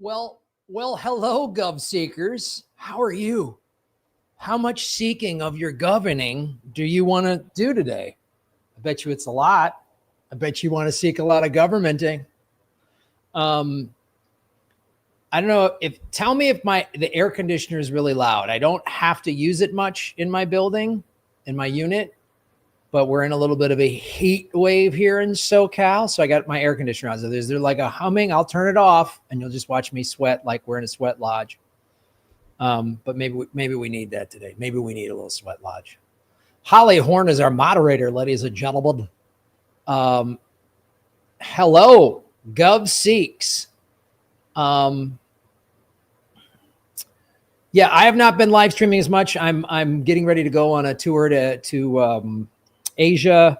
Well, hello, Gov Seekers. How are you? How much seeking of your governing do you want to do today? I bet you it's a lot. I bet you want to seek a lot of governmenting. I don't know tell me if the air conditioner is really loud. I don't have to use it much in my building, in my unit, but we're in a little bit of a heat wave here in SoCal. So I got my air conditioner on. So there's like a humming. I'll turn it off and you'll just watch me sweat like we're in a sweat lodge. But maybe we need that today. Maybe we need a little sweat lodge. Holly Horn is our moderator, ladies and gentlemen. Hello, Gov Seeks. Yeah, I have not been live streaming as much. I'm getting ready to go on a tour to Asia.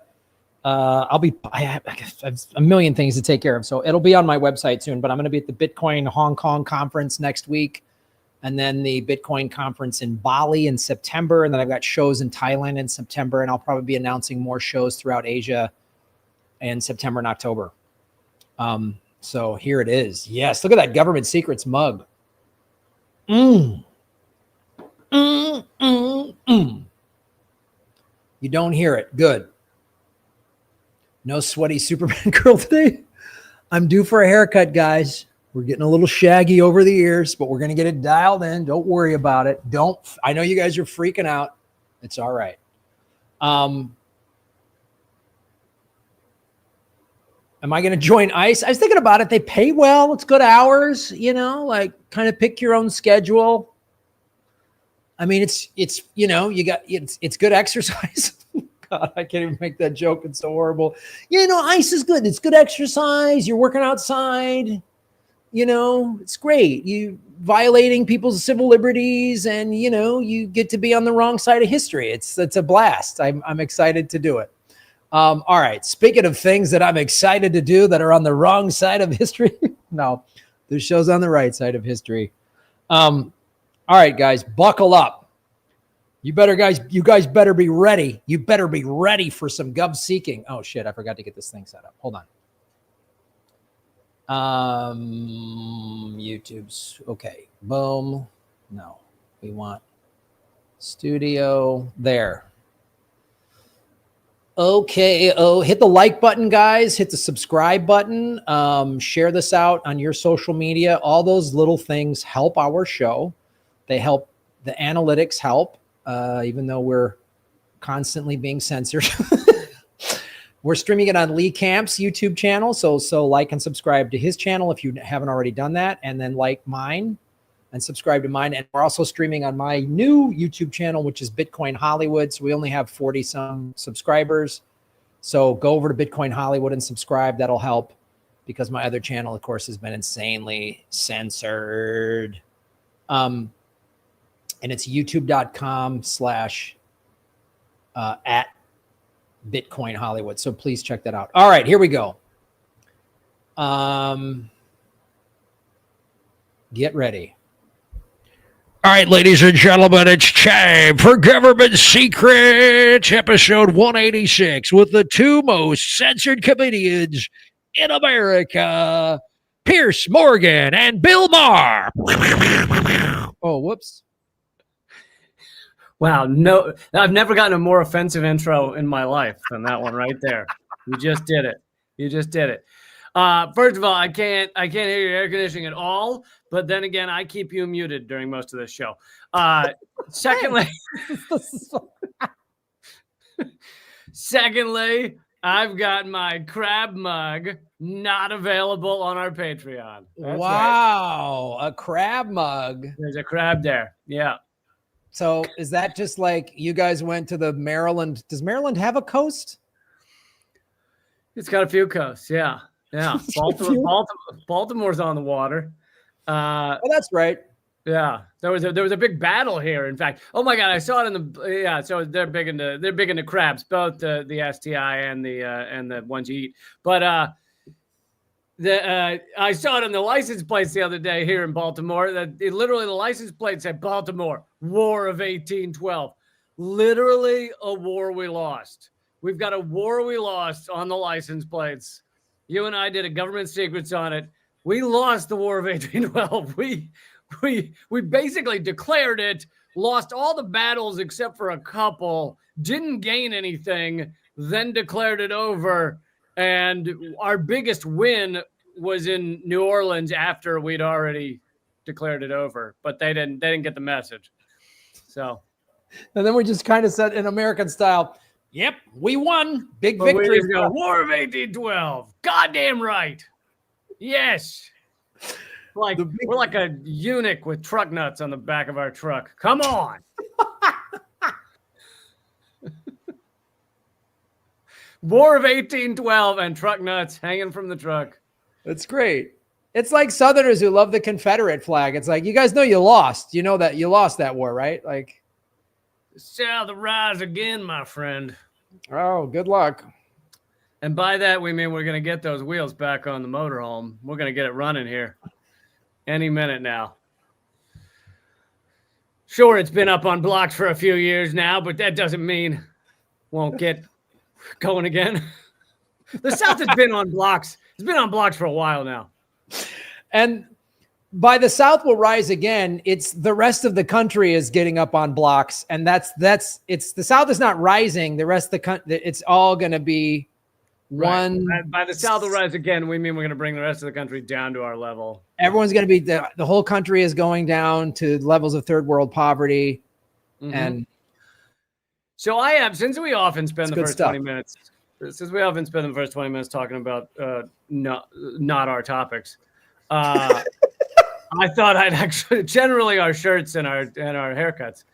I have a million things to take care of, so it'll be on my website soon. But I'm going to be at the Bitcoin Hong Kong conference next week, and then the Bitcoin conference in Bali in September, and then I've got shows in Thailand in September, and I'll probably be announcing more shows throughout Asia in September and October. So here it is. Yes, look at that government secrets mug. You don't hear it. Good. No sweaty Superman girl today. I'm due for a haircut, guys. We're getting a little shaggy over the ears, but we're going to get it dialed in. Don't worry about it. I know you guys are freaking out. It's all right. Am I going to join ICE? I was thinking about it. They pay well. It's good hours, like kind of pick your own schedule. I mean, it's good exercise. God, I can't even make that joke. It's so horrible. ICE is good. It's good exercise. You're working outside. It's great. You violating people's civil liberties, and you get to be on the wrong side of history. It's a blast. I'm excited to do it. All right. Speaking of things that I'm excited to do that are on the wrong side of history, no, there's shows on the right side of history. All right, guys, buckle up. You guys better be ready. You better be ready for some gov seeking. Oh shit, I forgot to get this thing set up. Hold on. YouTube's okay. Boom. No, we want studio there. Okay. Oh, hit the like button, guys. Hit the subscribe button. Share this out on your social media. All those little things help our show. They help. The analytics help, even though we're constantly being censored. We're streaming it on Lee Camp's YouTube channel. So like and subscribe to his channel if you haven't already done that. And then like mine and subscribe to mine. And we're also streaming on my new YouTube channel, which is Bitcoin Hollywood. So we only have 40 some subscribers. So go over to Bitcoin Hollywood and subscribe. That'll help, because my other channel, of course, has been insanely censored. And it's youtube.com/ at Bitcoin Hollywood. So please check that out. All right, here we go. Get ready. All right, ladies and gentlemen, it's time for Government Secrets, episode 186, with the two most censored comedians in America, Pierce Morgan and Bill Maher. Oh, whoops. Wow, no, I've never gotten a more offensive intro in my life than that one right there. You just did it. First of all, I can't hear your air conditioning at all. But then again, I keep you muted during most of this show. Secondly, I've got my crab mug not available on our Patreon. That's wow, right. A crab mug. There's a crab there. Yeah. So is that just like you guys went to the Maryland? Does Maryland have a coast? It's got a few coasts. Yeah. Baltimore's on the water. Oh, that's right. Yeah. There was a big battle here. In fact, oh my God, I saw it so they're big into crabs, both the STI and the ones you eat. But I saw it on the license plates the other day here in Baltimore. Literally the license plate said Baltimore, War of 1812. Literally a war we lost. We've got a war we lost on the license plates. You and I did a government secrets on it. We lost the War of 1812. We basically declared it, lost all the battles except for a couple, didn't gain anything, then declared it over. And our biggest win was in New Orleans after we'd already declared it over, but they didn't get the message. So, and then we just kind of said in American style, yep, we won. Big victory. War of 1812. Goddamn right. Yes. Like we're like a eunuch with truck nuts on the back of our truck. Come on. War of 1812 and truck nuts hanging from the truck. That's great. It's like Southerners who love the Confederate flag. It's like, you guys know you lost. You know that you lost that war, right? Like, South rise again, my friend. Oh, good luck. And by that, we mean we're going to get those wheels back on the motorhome. We're going to get it running here any minute now. Sure, it's been up on blocks for a few years now, but that doesn't mean won't get going again. The South has been on blocks. It's been on blocks for a while now. And by the South will rise again, it's the rest of the country is getting up on blocks. And it's the South is not rising. The rest of the country, it's all going to be one. By the South will rise again, we mean we're going to bring the rest of the country down to our level. Everyone's going to be, the whole country is going down to levels of third world poverty. Mm-hmm. And so I have, since we often spend the first 20 minutes, talking about not our topics, I thought I'd actually, generally our shirts and our haircuts,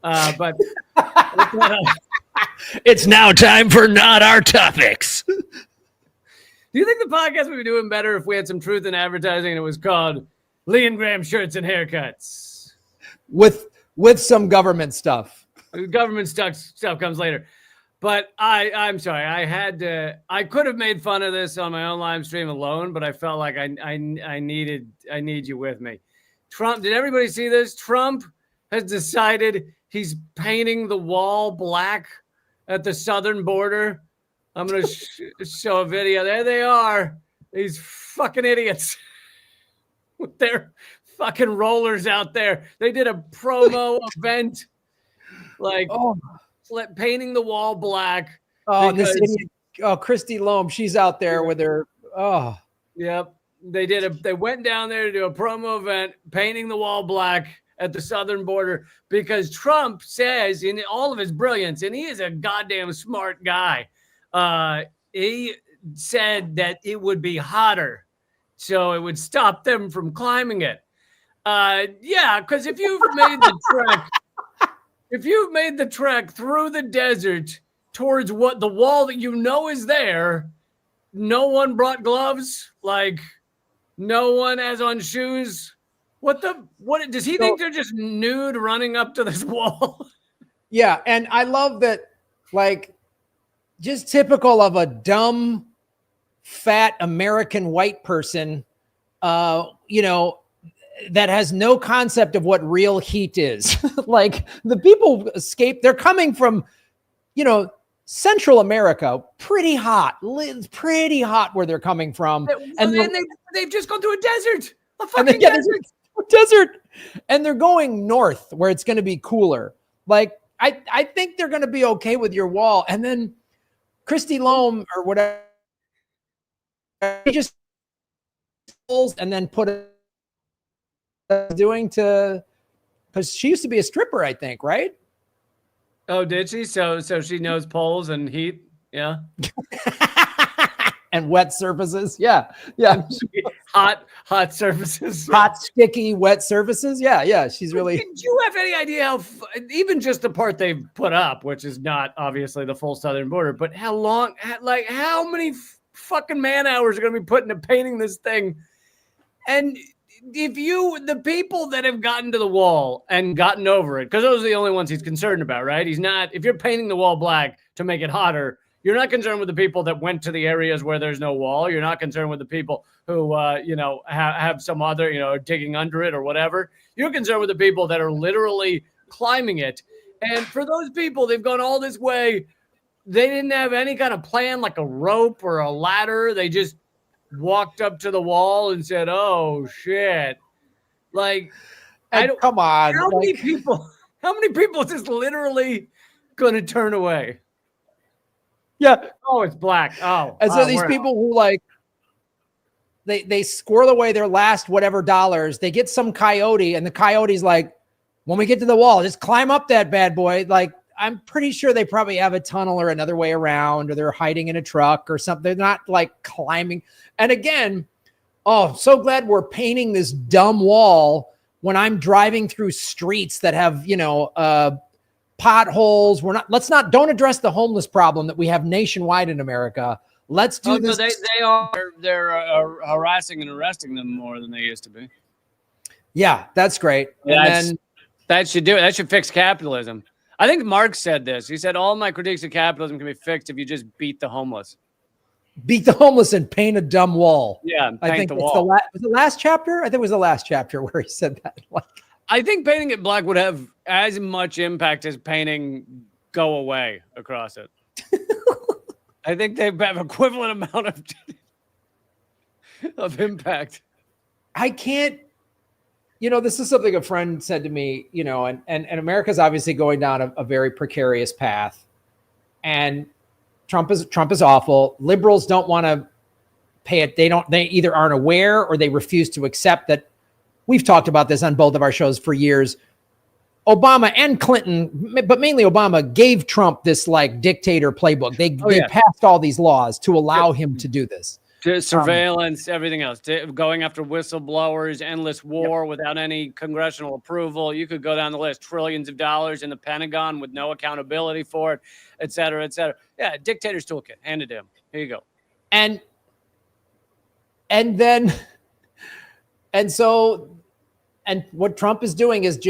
but it's now time for not our topics. Do you think the podcast would be doing better if we had some truth in advertising and it was called Lee and Graham Shirts and Haircuts? With some government stuff. Government stuff comes later. But I'm sorry. I could have made fun of this on my own live stream alone, but I felt like I need you with me. Trump, did everybody see this? Trump has decided he's painting the wall black at the southern border. I'm going to show a video. There they are. These fucking idiots with their fucking rollers out there. They did a promo event, like painting the wall black. Oh, this idiot. Oh, Kristi Loam, she's out there with her. Oh, yep. They went down there to do a promo event, painting the wall black at the southern border, because Trump says, in all of his brilliance, and he is a goddamn smart guy, he said that it would be hotter, so it would stop them from climbing it. Yeah, because if you've made the trek through the desert towards what the wall that you know is there, no one brought gloves, like no one has on shoes. What does he think they're just nude running up to this wall? Yeah, and I love that, like, just typical of a dumb, fat American white person, that has no concept of what real heat is. Like, the people escape, they're coming from, Central America, pretty hot where they're coming from. And they've just gone through a desert, desert, and they're going north where it's going to be cooler. Like, I think they're going to be okay with your wall. And then Kristi Loam or whatever, he just and then put it because she used to be a stripper, I think, right? Oh, did she? So she knows poles and heat, yeah. And wet surfaces, yeah. Hot surfaces, hot, sticky, wet surfaces, yeah. She's really. Do you have any idea how even just the part they've put up, which is not obviously the full southern border, but how long, like how many fucking man hours are going to be put into painting this thing? And the people that have gotten to the wall and gotten over it, because those are the only ones he's concerned about, right? He's not, if you're painting the wall black to make it hotter, you're not concerned with the people that went to the areas where there's no wall. You're not concerned with the people who, have some other, digging under it or whatever. You're concerned with the people that are literally climbing it. And for those people, they've gone all this way. They didn't have any kind of plan, like a rope or a ladder. They just walked up to the wall and said, "Oh shit!" Like, And come on, How many people? How many people is this literally going to turn away? Yeah. Oh, it's black. Oh, and so these people who like they squirrel away their last whatever dollars. They get some coyote, and the coyote's like, when we get to the wall, just climb up that bad boy. Like, I'm pretty sure they probably have a tunnel or another way around, or they're hiding in a truck or something. They're not like climbing. And again, oh, so glad we're painting this dumb wall when I'm driving through streets that have, potholes. Don't address the homeless problem that we have nationwide in America. Let's do this. No, they're harassing and arresting them more than they used to be. Yeah, that's great. And that should do it. That should fix capitalism. I think Marx said this. He said, all my critiques of capitalism can be fixed if you just beat the homeless. Beat the homeless and paint a dumb wall. Yeah, I think the wall. Was the last chapter? I think it was the last chapter where he said that. I think painting it black would have as much impact as painting go away across it. I think they have equivalent amount of impact. I can't, this is something a friend said to me, and America's obviously going down a very precarious path, and Trump is awful. Liberals don't want to pay it. They either aren't aware or they refuse to accept that. We've talked about this on both of our shows for years. Obama and Clinton, but mainly Obama, gave Trump this like dictator playbook. They passed all these laws to allow him to do this. Surveillance, everything else, going after whistleblowers, endless war without any congressional approval. You could go down the list, trillions of dollars in the Pentagon with no accountability for it, et cetera, et cetera. Yeah, dictator's toolkit, handed to him. Here you go. And what Trump is doing is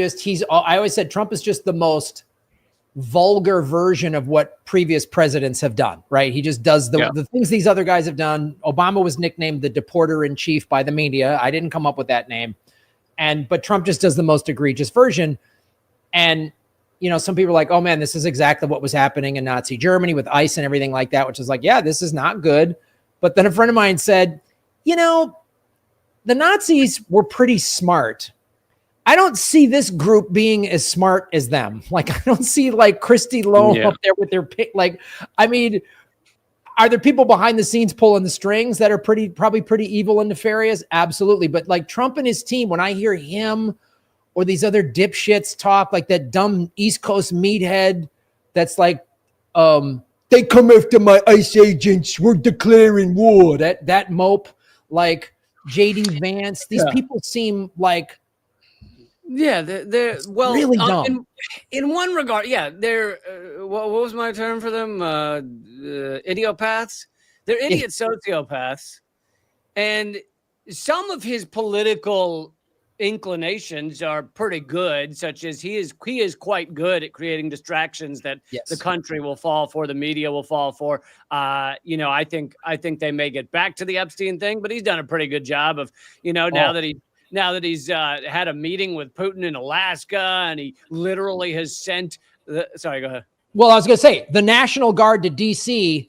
I always said Trump is just the most vulgar version of what previous presidents have done, right? He just does the things these other guys have done. Obama was nicknamed the deporter in chief by the media. I didn't come up with that name. But Trump just does the most egregious version. And, some people are like, oh man, this is exactly what was happening in Nazi Germany with ICE and everything like that, which is like, yeah, this is not good. But then a friend of mine said, the Nazis were pretty smart. I don't see this group being as smart as them. Like, I don't see like Kristi Loam up there with their are there people behind the scenes pulling the strings that are probably pretty evil and nefarious? Absolutely. But like Trump and his team, when I hear him or these other dipshits talk, like that dumb East Coast meathead that's like, they come after my ICE agents, we're declaring war. That mope, like JD Vance, these people seem like, yeah, they're well, really dumb. In one regard, yeah, they're what was my term for them? Idiopaths. They're idiot sociopaths, and some of his political inclinations are pretty good, such as he is quite good at creating distractions that the country will fall for, the media will fall for. I think they may get back to the Epstein thing, but he's done a pretty good job of, now that he's had a meeting with Putin in Alaska, and he literally has sent sorry, go ahead. Well, I was going to say the National Guard to DC,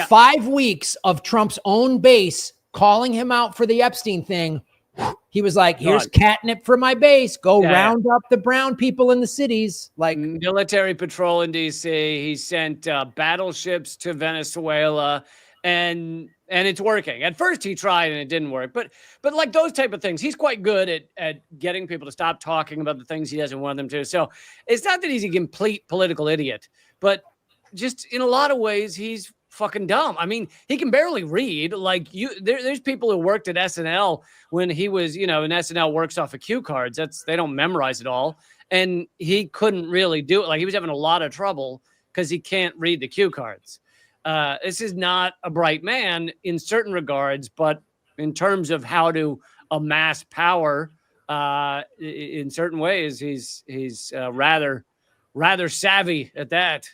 5 weeks of Trump's own base calling him out for the Epstein thing. He was like, here's catnip for my base. Go round up the brown people in the cities. Like military patrol in DC. He sent battleships to Venezuela. And it's working. At first he tried and it didn't work, but like those type of things, he's quite good at getting people to stop talking about the things he doesn't want them to. So it's not that he's a complete political idiot, but just in a lot of ways, he's fucking dumb. I mean, he can barely read. Like there's people who worked at SNL when he was, and SNL works off of cue cards. They don't memorize it all. And he couldn't really do it. Like he was having a lot of trouble because he can't read the cue cards. This is not a bright man in certain regards, but in terms of how to amass power, in certain ways, he's rather savvy at that.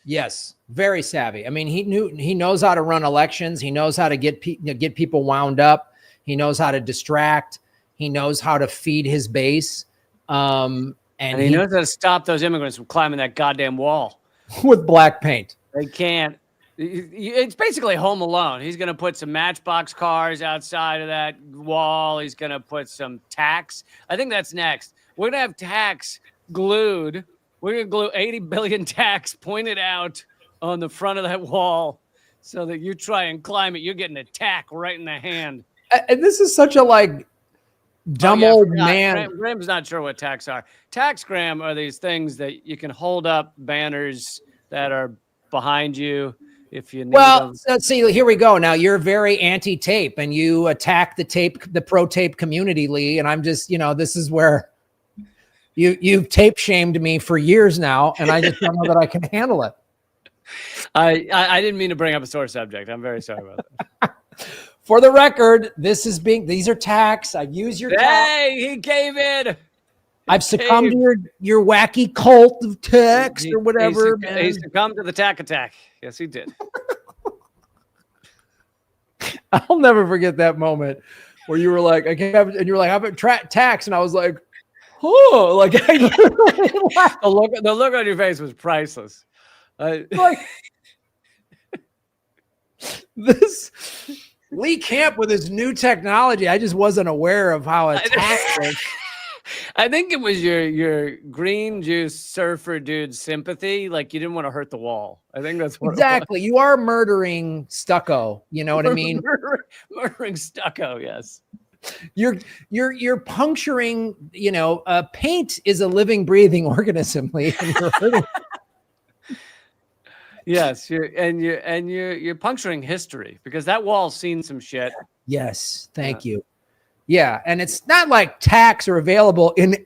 Yes, very savvy. I mean, he knows how to run elections. He knows how to get people wound up. He knows how to distract. He knows how to feed his base. And he knows how to stop those immigrants from climbing that goddamn wall with black paint. They can't. It's basically Home Alone. He's going to put some Matchbox cars outside of that wall. He's going to put some tacks. I think that's next. We're going to have tacks glued. We're going to glue 80 billion tacks pointed out on the front of that wall so that you try and climb it. You're getting a tack right in the hand. And this is such a like dumb old man. Graham's not sure what tacks are. Tacks, Graham, are these things that you can hold up banners that are behind you. If you need well, let's see. Here we go. Now you're very anti-tape, and you attack the pro tape community, Lee. And I'm just, this is where you've tape shamed me for years now, and I just don't know that I can handle it. I didn't mean to bring up a sore subject. I'm very sorry about that. For the record, these are tacks. I've used your tack. Hey, he gave in. I've succumbed to your wacky cult of text or whatever. He succumbed to the tack attack. Yes, he did. I'll never forget that moment where you were like, and you were like, how about tax? And I was like, oh, like the look on your face was priceless. Like this Lee Camp with his new technology. I just wasn't aware of how a tax works. I think it was your green juice surfer dude sympathy. Like you didn't want to hurt the wall. I think that's what exactly. You are murdering stucco. You know what I mean? Murdering stucco. Yes. You're puncturing. Paint is a living, breathing organism, Lee. And you're hurting. Yes, you're puncturing history because that wall's seen some shit. Yes, thank you. Yeah, and it's not like tacks are available in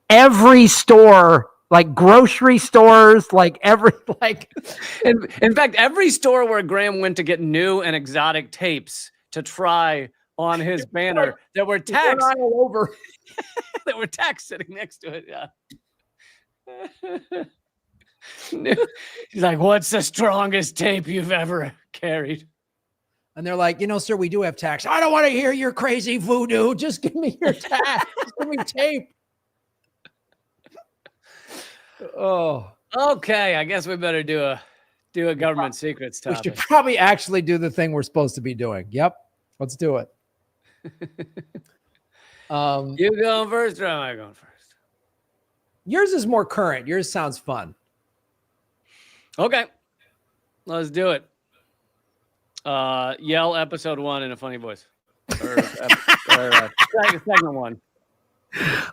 every store, like grocery stores, in fact, every store where Graham went to get new and exotic tapes to try on his banner, there were tacks all over. There were tacks sitting next to it. Yeah. He's like, "What's the strongest tape you've ever carried?" And they're like, sir, we do have tacks. I don't want to hear your crazy voodoo. Just give me your tack. Just give me tape. Oh, okay. I guess we better do a government secrets topic. We should probably actually do the thing we're supposed to be doing. Yep, let's do it. You going first, or am I going first? Yours is more current. Yours sounds fun. Okay, let's do it. Yell episode 1 in a funny voice. Segment 1.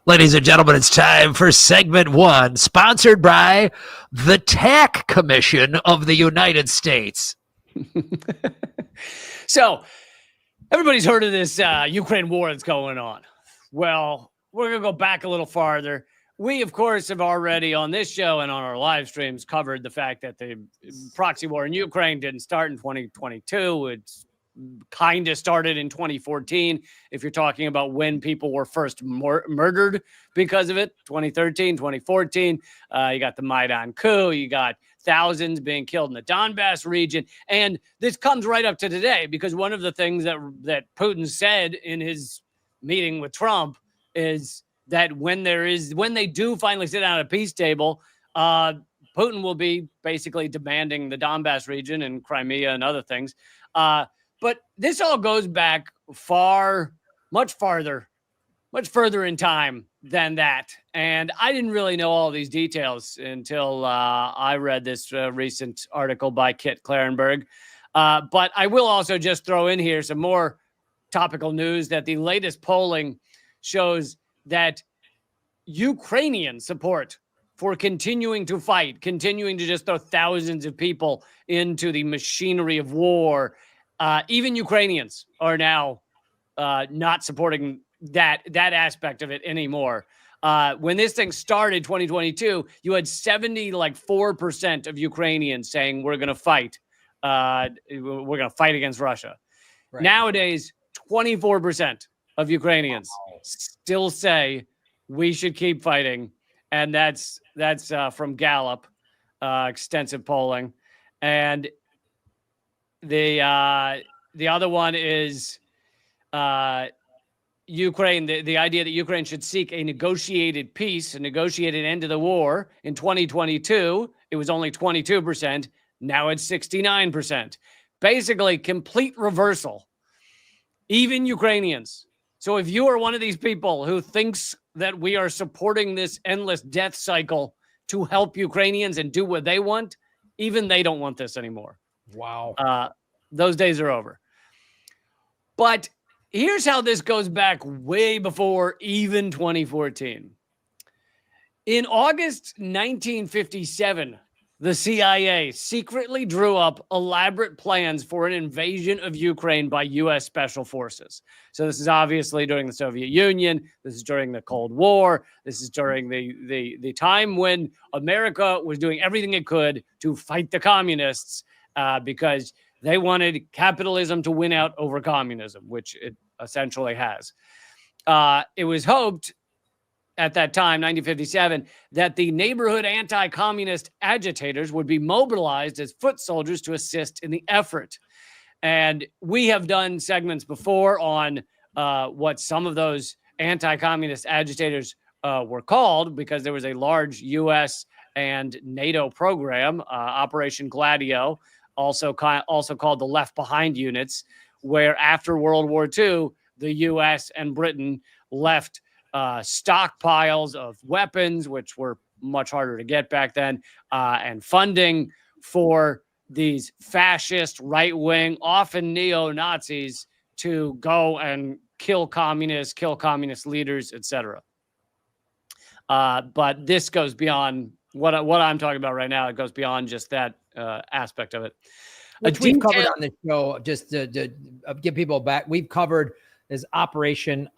Ladies and gentlemen, it's time for segment 1, sponsored by the Tax Commission of the United States. So, everybody's heard of this Ukraine war that's going on. Well, we're going to go back a little farther. We, of course, have already on this show and on our live streams covered the fact that the proxy war in Ukraine didn't start in 2022. It's kind of started in 2014. If you're talking about when people were first murdered because of it, 2013, 2014, you got the Maidan coup, you got thousands being killed in the Donbass region. And this comes right up to today because one of the things that Putin said in his meeting with Trump is that when they do finally sit down at a peace table, Putin will be basically demanding the Donbass region and Crimea and other things. But this all goes back much further in time than that. And I didn't really know all these details until I read this recent article by Kit Clarenberg. But I will also just throw in here some more topical news that the latest polling shows that Ukrainian support for continuing to fight, continuing to just throw thousands of people into the machinery of war. Even Ukrainians are now not supporting that aspect of it anymore. When this thing started 2022, you had 4% of Ukrainians saying we're going to fight. We're going to fight against Russia. Right. Nowadays, 24% of Ukrainians still say we should keep fighting. And that's from Gallup, extensive polling. And the other one is Ukraine, the idea that Ukraine should seek a negotiated peace, a negotiated end to the war. In 2022, it was only 22%. Now it's 69%. Basically, complete reversal. Even Ukrainians. So if you are one of these people who thinks that we are supporting this endless death cycle to help Ukrainians and do what they want, even they don't want this anymore. Wow. Those days are over. But here's how this goes back way before even 2014. In August 1957, the CIA secretly drew up elaborate plans for an invasion of Ukraine by U.S. Special Forces. So this is obviously during the Soviet Union. This is during the Cold War. This is during the time when America was doing everything it could to fight the communists because they wanted capitalism to win out over communism, which it essentially has. It was hoped at that time, 1957, that the neighborhood anti-communist agitators would be mobilized as foot soldiers to assist in the effort. And we have done segments before on what some of those anti-communist agitators were called, because there was a large U.S. and NATO program, Operation Gladio, also called the Left Behind units, where after World War II, the U.S. and Britain left stockpiles of weapons, which were much harder to get back then, and funding for these fascist, right-wing, often neo-Nazis to go and kill communist leaders, etc. But this goes beyond what I'm talking about right now. It goes beyond just that aspect of it. Which we've covered on the show, just to give people back. We've covered this Operation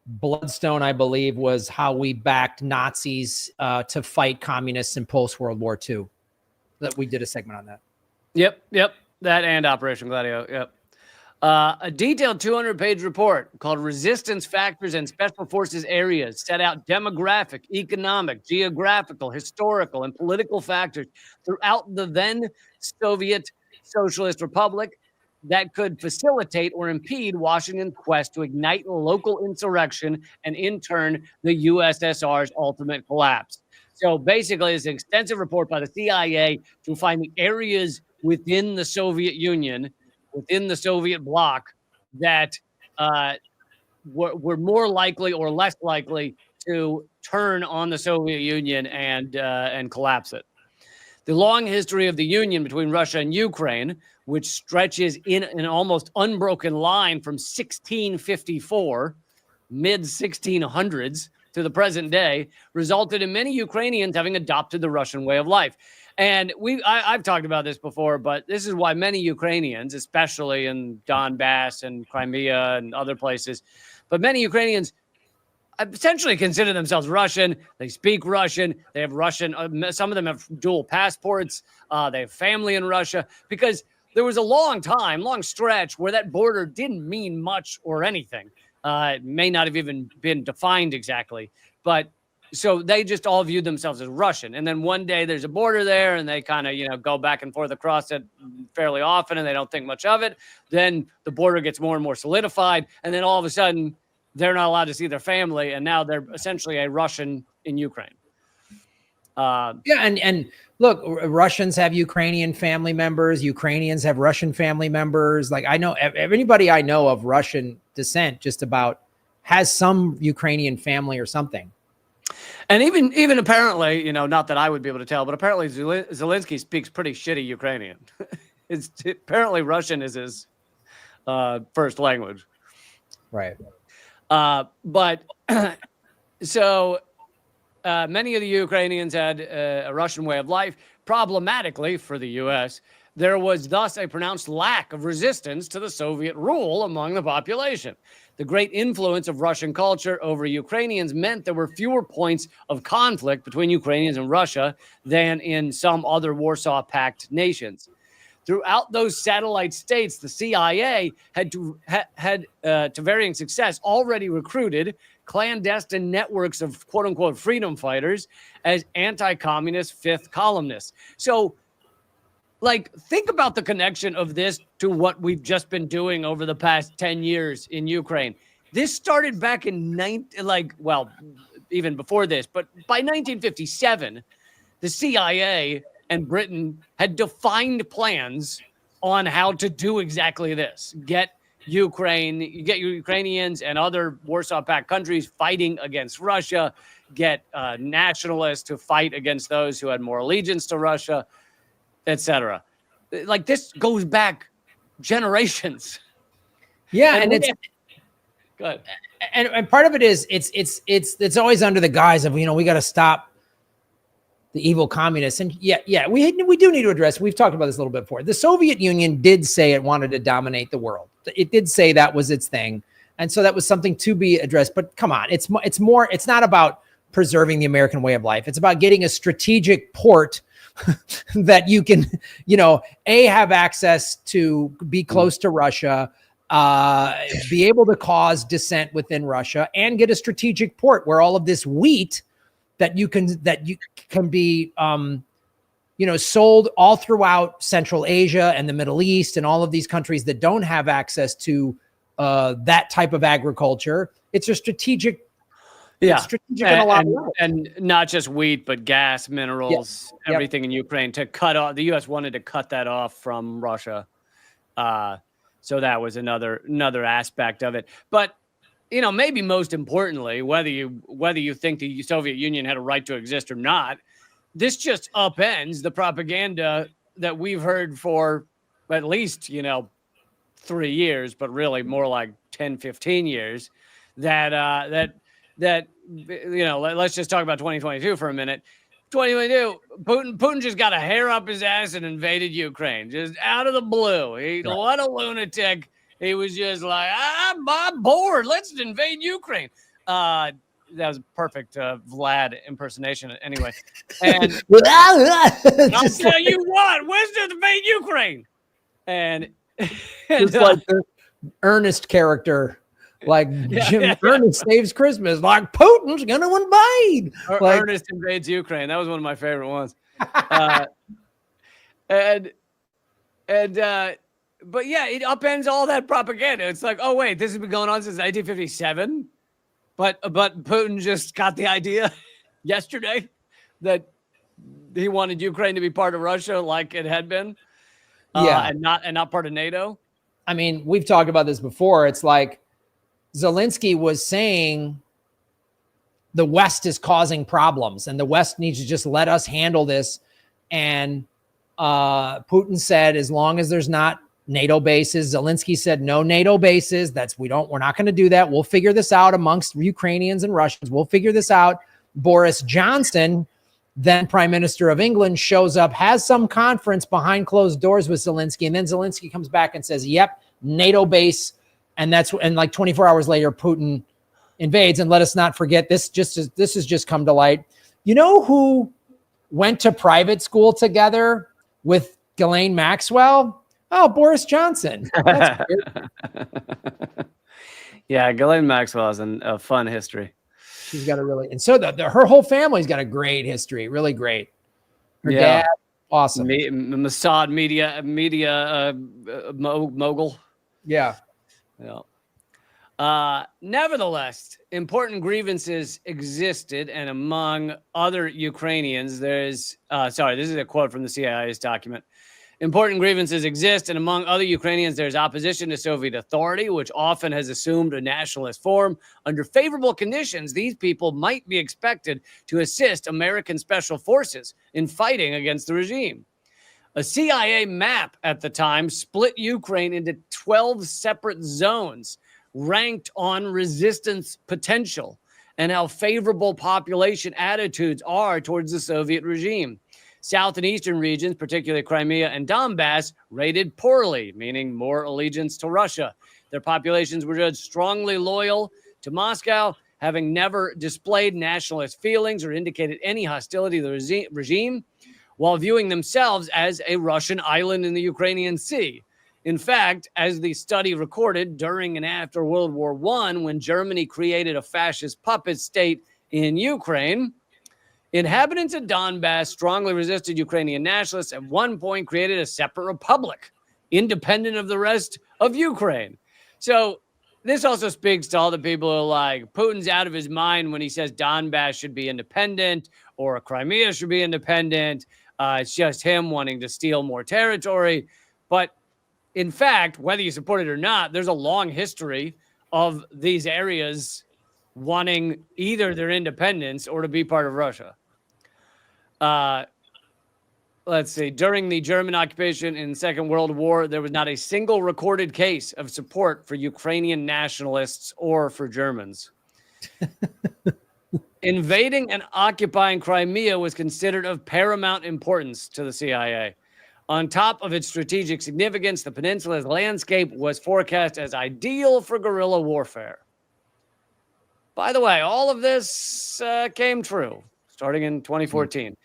Bloodstone, I believe, was how we backed Nazis to fight communists in post-World War II. That we did a segment on that. Yep. That and Operation Gladio. Yep. A detailed 200-page report called Resistance Factors and Special Forces Areas set out demographic, economic, geographical, historical, and political factors throughout the then Soviet Socialist Republic that could facilitate or impede Washington's quest to ignite local insurrection and, in turn, the USSR's ultimate collapse. So basically, it's an extensive report by the CIA to find the areas within the Soviet Union, within the Soviet bloc, that were more likely or less likely to turn on the Soviet Union and collapse it. The long history of the union between Russia and Ukraine, which stretches in an almost unbroken line from 1654, mid-1600s, to the present day, resulted in many Ukrainians having adopted the Russian way of life. And I've talked about this before, but this is why many Ukrainians, especially in Donbass and Crimea and other places, but many Ukrainians essentially consider themselves Russian. They speak Russian. They have Russian. Some of them have dual passports. They have family in Russia, because there was a long stretch where that border didn't mean much or anything. It may not have even been defined exactly, but so they just all viewed themselves as Russian. And then one day there's a border there, and they kind of, go back and forth across it fairly often, and they don't think much of it. Then the border gets more and more solidified, and then all of a sudden they're not allowed to see their family, and now they're essentially a Russian in Ukraine. And look, Russians have Ukrainian family members. Ukrainians have Russian family members. Like, I know anybody I know of Russian descent just about has some Ukrainian family or something. And even apparently, not that I would be able to tell, but apparently Zelensky speaks pretty shitty Ukrainian. Apparently Russian is his first language. Right. But so many of the Ukrainians had a Russian way of life. Problematically for the U.S., there was thus a pronounced lack of resistance to the Soviet rule among the population. The great influence of Russian culture over Ukrainians meant there were fewer points of conflict between Ukrainians and Russia than in some other Warsaw Pact nations. Throughout those satellite states, the CIA had to varying success already recruited clandestine networks of quote-unquote freedom fighters as anti-communist fifth columnists. So, think about the connection of this to what we've just been doing over the past 10 years in Ukraine. This started back in even before this, but by 1957, the CIA and Britain had defined plans on how to do exactly this. Get Ukrainians and other Warsaw Pact countries fighting against Russia, get nationalists to fight against those who had more allegiance to Russia, etc. Like, this goes back generations. Yeah, and it's good. And part of it is it's always under the guise of, we got to stop the evil communists. And we do need to address, we've talked about this a little bit before. The Soviet Union did say it wanted to dominate the world. It did say that was its thing. And so that was something to be addressed. But come on, it's not about preserving the American way of life. It's about getting a strategic port that you can, have access to, be close to Russia, be able to cause dissent within Russia, and get a strategic port where all of this wheat that you can be, sold all throughout Central Asia and the Middle East and all of these countries that don't have access to that type of agriculture. It's a strategic. Yeah, strategic in a lot of ways. And not just wheat, but gas, minerals, everything in Ukraine, to cut off. The U.S. wanted to cut that off from Russia. So that was another aspect of it. But, maybe most importantly, whether you think the Soviet Union had a right to exist or not, this just upends the propaganda that we've heard for at least, 3 years, but really more like 10, 15 years, that let's just talk about 2022 for a minute. 2022, Putin just got a hair up his ass and invaded Ukraine, just out of the blue. What a lunatic. He was just like, I'm bored. Let's invade Ukraine. That was a perfect Vlad impersonation anyway. And I'll tell you what, let's just invade Ukraine. And it's like the Ernest character. Like Ernest saves Christmas, like Putin's going to invade. Ernest invades Ukraine. That was one of my favorite ones. But yeah, it upends all that propaganda. It's like, oh wait, this has been going on since 1957, but Putin just got the idea yesterday that he wanted Ukraine to be part of Russia, like it had been, and not part of NATO. I mean, we've talked about this before. It's like Zelensky was saying the West is causing problems and the West needs to just let us handle this. And Putin said, as long as there's not NATO bases, Zelensky said, no NATO bases. We're not going to do that. We'll figure this out amongst Ukrainians and Russians. We'll figure this out. Boris Johnson, then Prime Minister of England, shows up, has some conference behind closed doors with Zelensky. And then Zelensky comes back and says, yep, NATO base. And like 24 hours later, Putin invades. And let us not forget, this has just come to light. You know who went to private school together with Ghislaine Maxwell? Oh, Boris Johnson. That's weird. Yeah, Ghislaine Maxwell has a fun history. She's got her whole family's got a great history, really great. Her dad, awesome. Mossad media mogul. Yeah. Nevertheless, important grievances existed, and among other Ukrainians, this is a quote from the CIA's document. Important grievances exist, and among other Ukrainians, there's opposition to Soviet authority, which often has assumed a nationalist form. Under favorable conditions, these people might be expected to assist American special forces in fighting against the regime. A CIA map at the time split Ukraine into 12 separate zones, ranked on resistance potential and how favorable population attitudes are towards the Soviet regime. South and eastern regions, particularly Crimea and Donbass, rated poorly, meaning more allegiance to Russia. Their populations were judged strongly loyal to Moscow, having never displayed nationalist feelings or indicated any hostility to the regime, while viewing themselves as a Russian island in the Ukrainian Sea. In fact, as the study recorded during and after World War I, when Germany created a fascist puppet state in Ukraine, inhabitants of Donbass strongly resisted Ukrainian nationalists, at one point created a separate republic, independent of the rest of Ukraine. So this also speaks to all the people who are like, Putin's out of his mind when he says Donbass should be independent or Crimea should be independent. It's just him wanting to steal more territory. But in fact, whether you support it or not, there's a long history of these areas wanting either their independence or to be part of Russia. Let's see. During the German occupation in the Second World War, there was not a single recorded case of support for Ukrainian nationalists or for Germans. Invading and occupying Crimea was considered of paramount importance to the CIA. On top of its strategic significance, the peninsula's landscape was forecast as ideal for guerrilla warfare. By the way, all of this came true starting in 2014.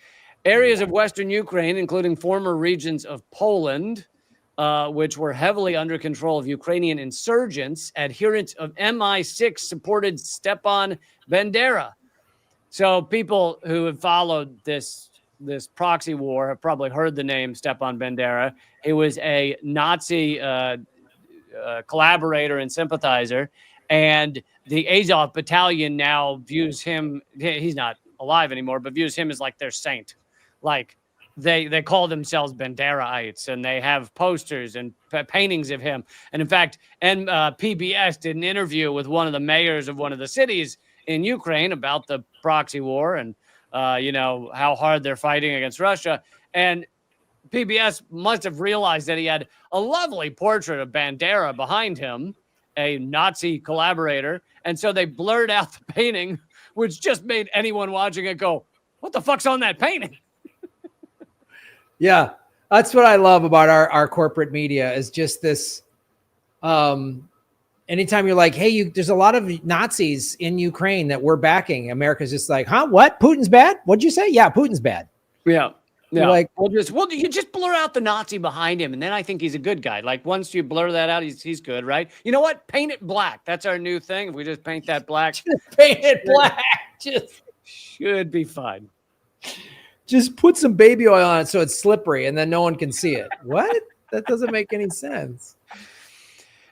Areas of Western Ukraine, including former regions of Poland, which were heavily under control of Ukrainian insurgents, adherents of MI6 supported Stepan Bandera. So people who have followed this proxy war have probably heard the name Stepan Bandera. He was a Nazi collaborator and sympathizer, and the Azov battalion now views him, he's not alive anymore, but views him as like their saint. Like they call themselves Banderaites, and they have posters and paintings of him. And in fact, PBS did an interview with one of the mayors of one of the cities in Ukraine about the proxy war and how hard they're fighting against Russia. And PBS must have realized that he had a lovely portrait of Bandera behind him, a Nazi collaborator. And so they blurred out the painting, which just made anyone watching it go, what the fuck's on that painting? Yeah, that's what I love about our corporate media is just this. Anytime you're like, hey, there's a lot of Nazis in Ukraine that we're backing. America's just like, huh? What? Putin's bad? What'd you say? Yeah, Putin's bad. Yeah. Yeah. You're like, you just blur out the Nazi behind him, and then I think he's a good guy. Like once you blur that out, he's good, right? You know what? Paint it black. That's our new thing. If we just paint that black, paint it black. Just should be fine. Just put some baby oil on it so it's slippery, and then no one can see it. What? That doesn't make any sense.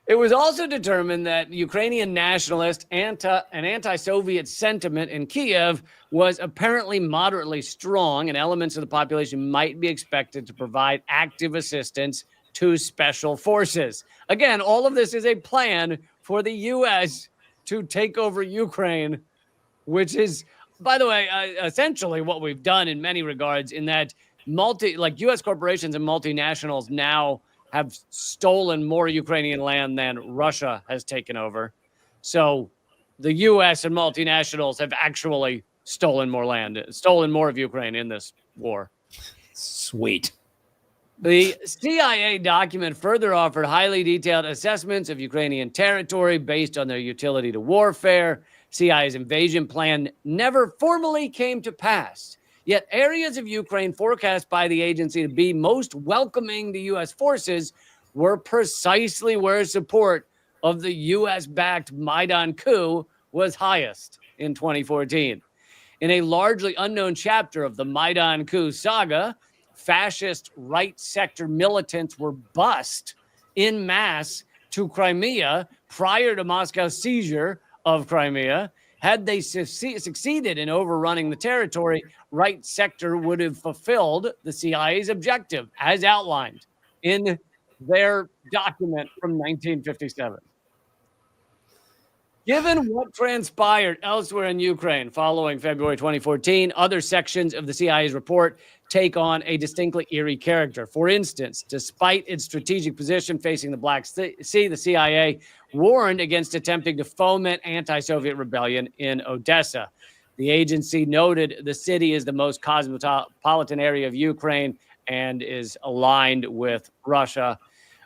It was also determined that Ukrainian nationalist and anti-Soviet sentiment in Kiev was apparently moderately strong, and elements of the population might be expected to provide active assistance to special forces. Again, all of this is a plan for the U.S. to take over Ukraine, which is, by the way, essentially what we've done in many regards, in that U.S. corporations and multinationals now have stolen more Ukrainian land than Russia has taken over. So the U.S. and multinationals have actually stolen more land, stolen more of Ukraine in this war. Sweet. The CIA document further offered highly detailed assessments of Ukrainian territory based on their utility to warfare. CIA's invasion plan never formally came to pass. Yet areas of Ukraine forecast by the agency to be most welcoming to U.S. forces were precisely where support of the U.S.-backed Maidan coup was highest in 2014. In a largely unknown chapter of the Maidan coup saga, fascist right sector militants were bussed en masse to Crimea prior to Moscow's seizure of Crimea. Had they succeeded in overrunning the territory, right sector would have fulfilled the CIA's objective, as outlined in their document from 1957. Given what transpired elsewhere in Ukraine following February 2014, other sections of the CIA's report take on a distinctly eerie character. For instance, despite its strategic position facing the Black Sea, the CIA warned against attempting to foment anti-Soviet rebellion in Odessa. The agency noted the city is the most cosmopolitan area of Ukraine and is aligned with Russia.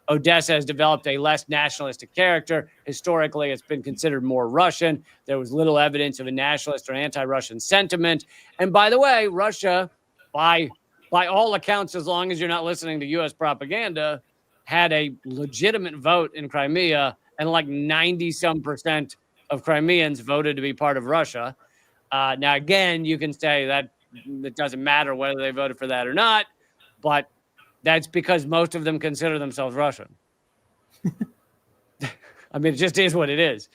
Odessa has developed a less nationalistic character. Historically, it's been considered more Russian. There was little evidence of a nationalist or anti-Russian sentiment. And by the way, Russia, by all accounts, as long as you're not listening to U.S. propaganda, had a legitimate vote in Crimea, and like 90-some% of Crimeans voted to be part of Russia. Now, again, you can say that it doesn't matter whether they voted for that or not, but that's because most of them consider themselves Russian. I mean, it just is what it is.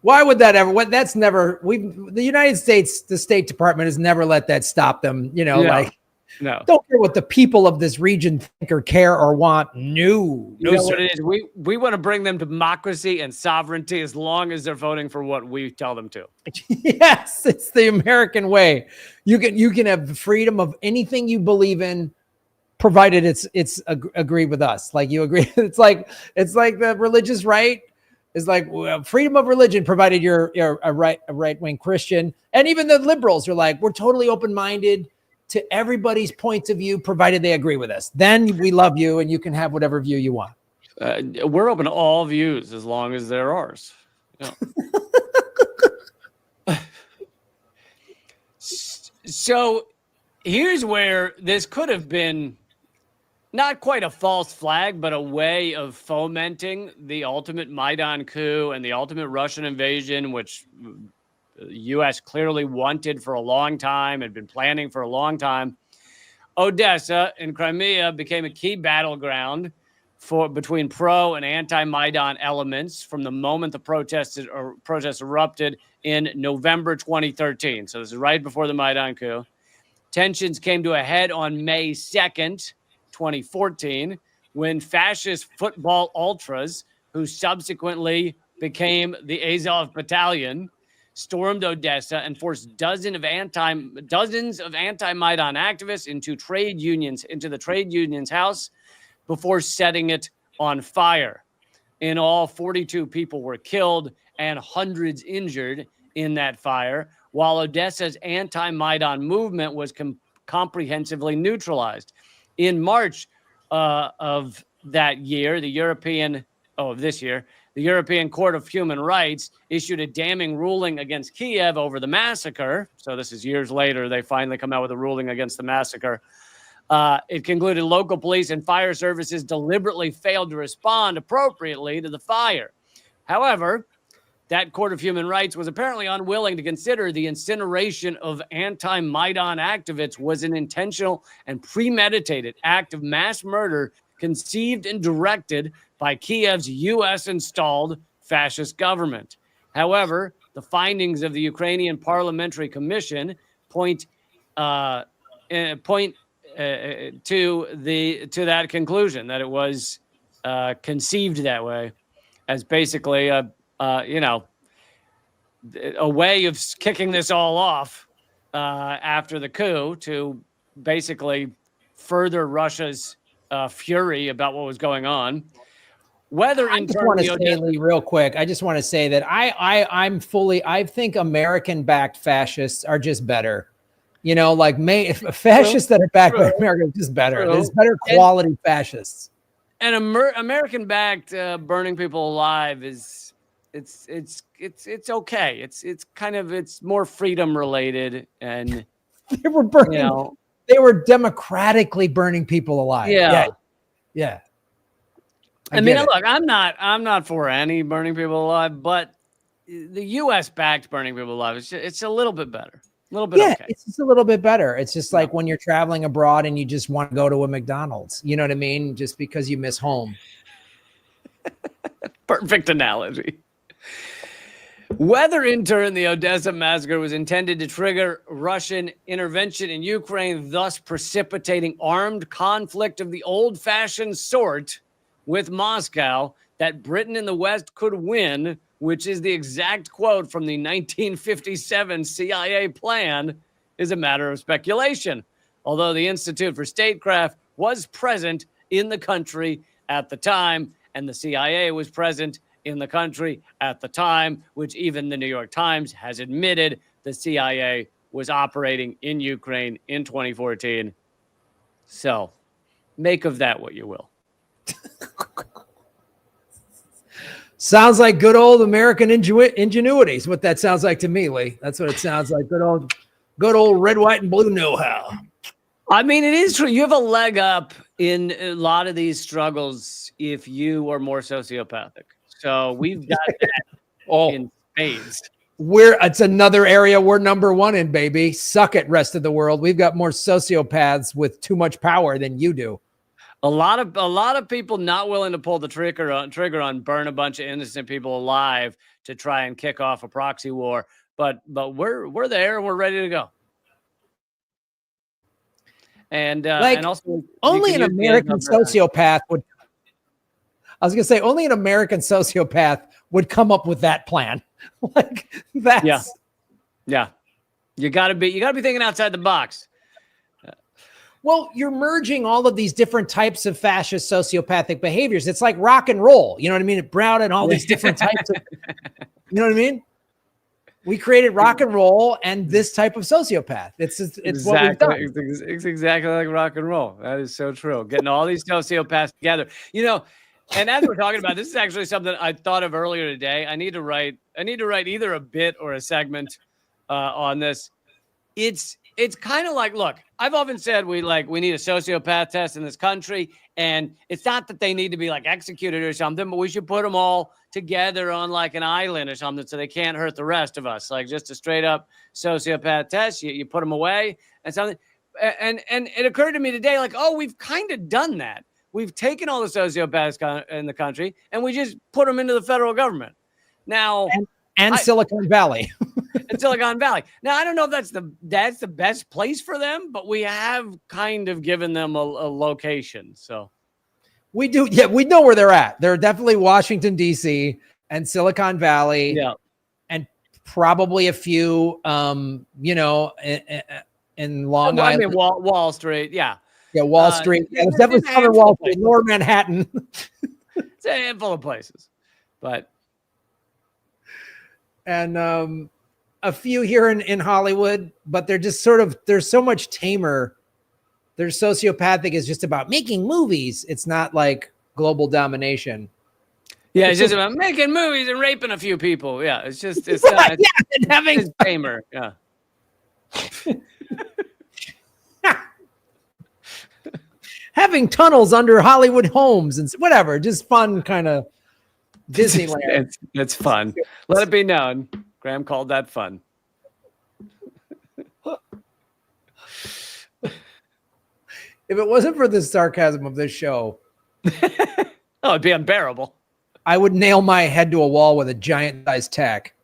Why would that ever? What? That's never. The United States, the State Department has never let that stop them. You know, like no. Don't care what the people of this region think or care or want. No, you know what it is. We want to bring them democracy and sovereignty as long as they're voting for what we tell them to. Yes, it's the American way. You can have the freedom of anything you believe in, provided it's agreed with us. Like you agree. It's like the religious right is like freedom of religion, provided you're a right-wing Christian. And even the liberals are like, we're totally open-minded to everybody's points of view, provided they agree with us. Then we love you and you can have whatever view you want. We're open to all views as long as they're ours. Yeah. So here's where this could have been not quite a false flag, but a way of fomenting the ultimate Maidan coup and the ultimate Russian invasion, which the U.S. clearly wanted for a long time, had been planning for a long time. Odessa in Crimea became a key battleground between pro and anti-Maidan elements from the moment the protests erupted in November 2013. So this is right before the Maidan coup. Tensions came to a head on May 2nd, 2014, when fascist football ultras, who subsequently became the Azov Battalion, stormed Odessa and forced dozens of anti-Maidan activists into the trade union's house before setting it on fire. In all, 42 people were killed and hundreds injured in that fire, while Odessa's anti-Maidan movement was comprehensively neutralized. In March of that year, the European Court of Human Rights issued a damning ruling against Kiev over the massacre. So this is years later. They finally come out with a ruling against the massacre. It concluded local police and fire services deliberately failed to respond appropriately to the fire. However, that Court of Human Rights was apparently unwilling to consider the incineration of anti-Maidan activists was an intentional and premeditated act of mass murder conceived and directed by Kiev's U.S.-installed fascist government. However, the findings of the Ukrainian Parliamentary Commission point to that conclusion, that it was conceived that way, as basically a way of kicking this all off after the coup to basically further Russia's fury about what was going on. Whether I just want to say, Lee, real quick, I just want to say that I think American-backed fascists are just better. You know, like fascists that are backed by America are just better. There's better quality fascists. And American-backed burning people alive is it's okay. It's more freedom related, and they were burning. They were democratically burning people alive. Yeah. I mean, look, I'm not for any burning people alive, but the U.S. backed burning people alive, it's a little bit better. A little bit okay. It's just a little bit better. It's just like when you're traveling abroad and you just want to go to a McDonald's. You know what I mean? Just because you miss home. Perfect analogy. Whether in turn the Odessa massacre was intended to trigger Russian intervention in Ukraine, thus precipitating armed conflict of the old-fashioned sort with Moscow that Britain and the West could win, which is the exact quote from the 1957 CIA plan, is a matter of speculation. Although the Institute for Statecraft was present in the country at the time, and the CIA was present in the country at the time, which even the New York Times has admitted the CIA was operating in Ukraine in 2014. So make of that what you will. Sounds like good old American ingenuity is what that sounds like to me, Lee. That's what it sounds like. Good old red, white, and blue know-how. I mean, it is true. You have a leg up in a lot of these struggles if you are more sociopathic. So we've got that in spades. It's another area we're number one in, baby. Suck it, rest of the world. We've got more sociopaths with too much power than you do. A lot of people not willing to pull the trigger on burn a bunch of innocent people alive to try and kick off a proxy war. But we're there and we're ready to go. And also only an American sociopath would. I was gonna say only an American sociopath would come up with that plan. Like that's yeah. You gotta be thinking outside the box. Well, you're merging all of these different types of fascist sociopathic behaviors. It's like rock and roll. You know what I mean? It brought in all these different types of, you know what I mean? We created rock and roll and this type of sociopath. It's exactly what we've done. It's exactly like rock and roll. That is so true. Getting all these sociopaths together, and as we're talking about, this is actually something I thought of earlier today. I need to write either a bit or a segment on this. It's kind of like, look, I've often said we need a sociopath test in this country, and it's not that they need to be like executed or something, but we should put them all together on like an island or something so they can't hurt the rest of us. Like just a straight up sociopath test, you put them away and something. And it occurred to me today, like, oh, we've kind of done that. We've taken all the sociopaths in the country and we just put them into the federal government. Now, and Silicon Valley. In Silicon Valley. Now, I don't know if that's the best place for them, but we have kind of given them a location. So we do. Yeah, we know where they're at. They're definitely Washington, D.C. and Silicon Valley. Yeah. And probably a few, in Long Island. I mean, Wall Street. Yeah. Yeah, Wall Street. Yeah, there's definitely some in Wall Street, Lower Manhattan. It's a handful of places. But. And a few here in Hollywood, but they're just they're so much tamer. Their sociopathic is just about making movies. It's not like global domination. Yeah, it's just about making movies and raping a few people. Yeah, it's right, and having tamer. Yeah. Having tunnels under Hollywood homes and whatever, just fun kind of Disneyland. It's fun. Let it be known. Graham called that fun. If it wasn't for the sarcasm of this show, it'd be unbearable. I would nail my head to a wall with a giant-sized tack.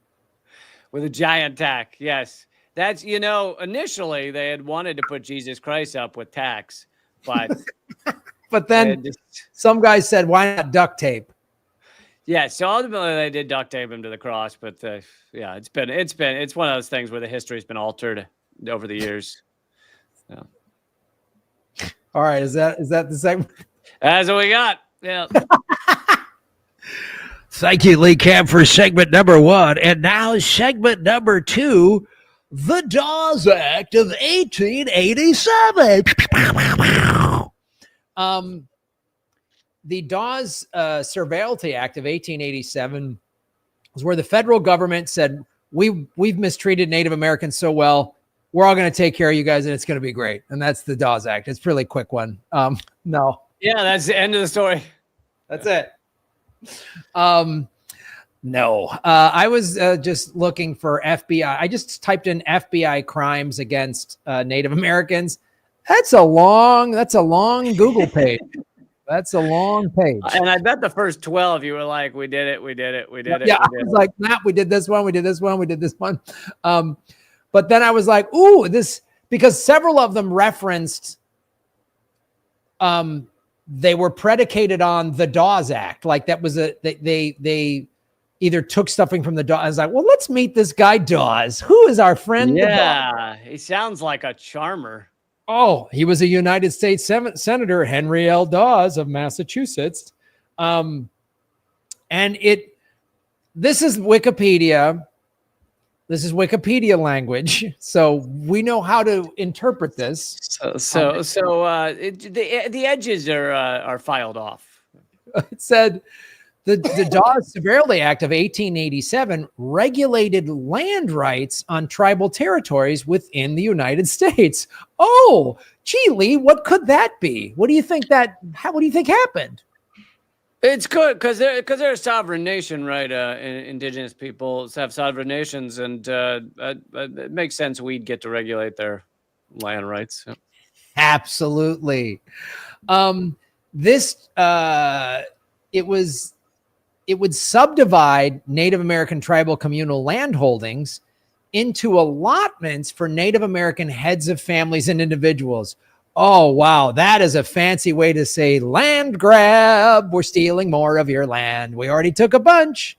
With a giant tack, yes. That's, initially they had wanted to put Jesus Christ up with tacks, but but then some guys said, "Why not duct tape?" Yeah, so ultimately they did duct tape him to the cross, but it's one of those things where the history's been altered over the years. Yeah. All right, is that the segment? That's what we got. Yeah. Thank you, Lee Camp, for segment number 1, and now segment number 2, the Dawes Act of 1887. The Dawes Surveillance Act of 1887 was where the federal government said, we've mistreated Native Americans so well, we're all going to take care of you guys and it's going to be great. And that's the Dawes Act. It's a really quick one. No. Yeah, that's the end of the story. That's it. No. I was just looking for FBI. I just typed in FBI crimes against Native Americans. That's a long Google page. That's a long page. And I bet the first 12 you were like, we did it. Yeah, I was like, Matt, we did this one, we did this one. But then I was like, ooh, this, because several of them referenced, they were predicated on the Dawes Act. Like that was they either took something from the Dawes. I was like, well, let's meet this guy Dawes. Who is our friend? Yeah, he sounds like a charmer. Oh, he was a United States Senator, Henry L. Dawes of Massachusetts. And this is Wikipedia. This is Wikipedia language, so we know how to interpret this. So the edges are filed off. It said the Dawes Surveillance Act of 1887 regulated land rights on tribal territories within the United States. Oh, gee, Lee, what could that be? What do you think what do you think happened? It's good because they're a sovereign nation, right? Indigenous peoples have sovereign nations, and it makes sense we'd get to regulate their land rights. Yeah. Absolutely. this it would subdivide Native American tribal communal land holdings into allotments for Native American heads of families and individuals. Oh, wow. That is a fancy way to say land grab. We're stealing more of your land. We already took a bunch.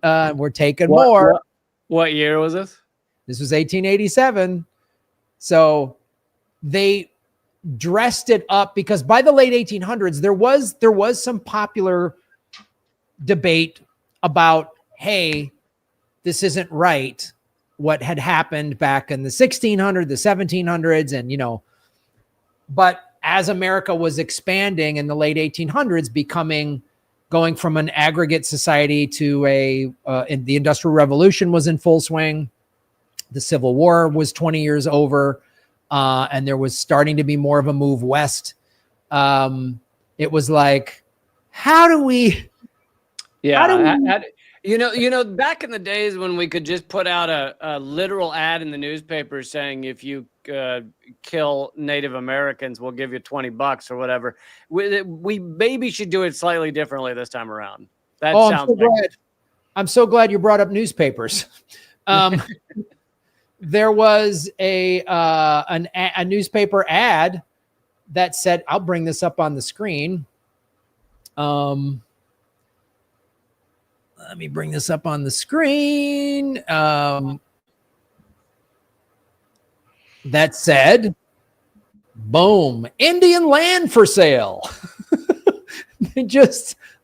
We're taking more. What year was this? This was 1887. So they dressed it up because by the late 1800s, there was some popular debate about, hey, this isn't right. What had happened back in the 1600s, the 1700s, and, you know, but as America was expanding in the late 1800s, going from an aggregate society to the Industrial Revolution was in full swing. The Civil War was 20 years over, and there was starting to be more of a move west. It was like, how do we? Yeah, you know, back in the days when we could just put out a literal ad in the newspaper saying, if you kill Native Americans, we'll give you $20 or whatever. We maybe should do it slightly differently this time around. That sounds I'm so glad you brought up newspapers. There was a newspaper ad that said, I'll bring this up on the screen. Let me bring this up on the screen. That said, boom, Indian land for sale.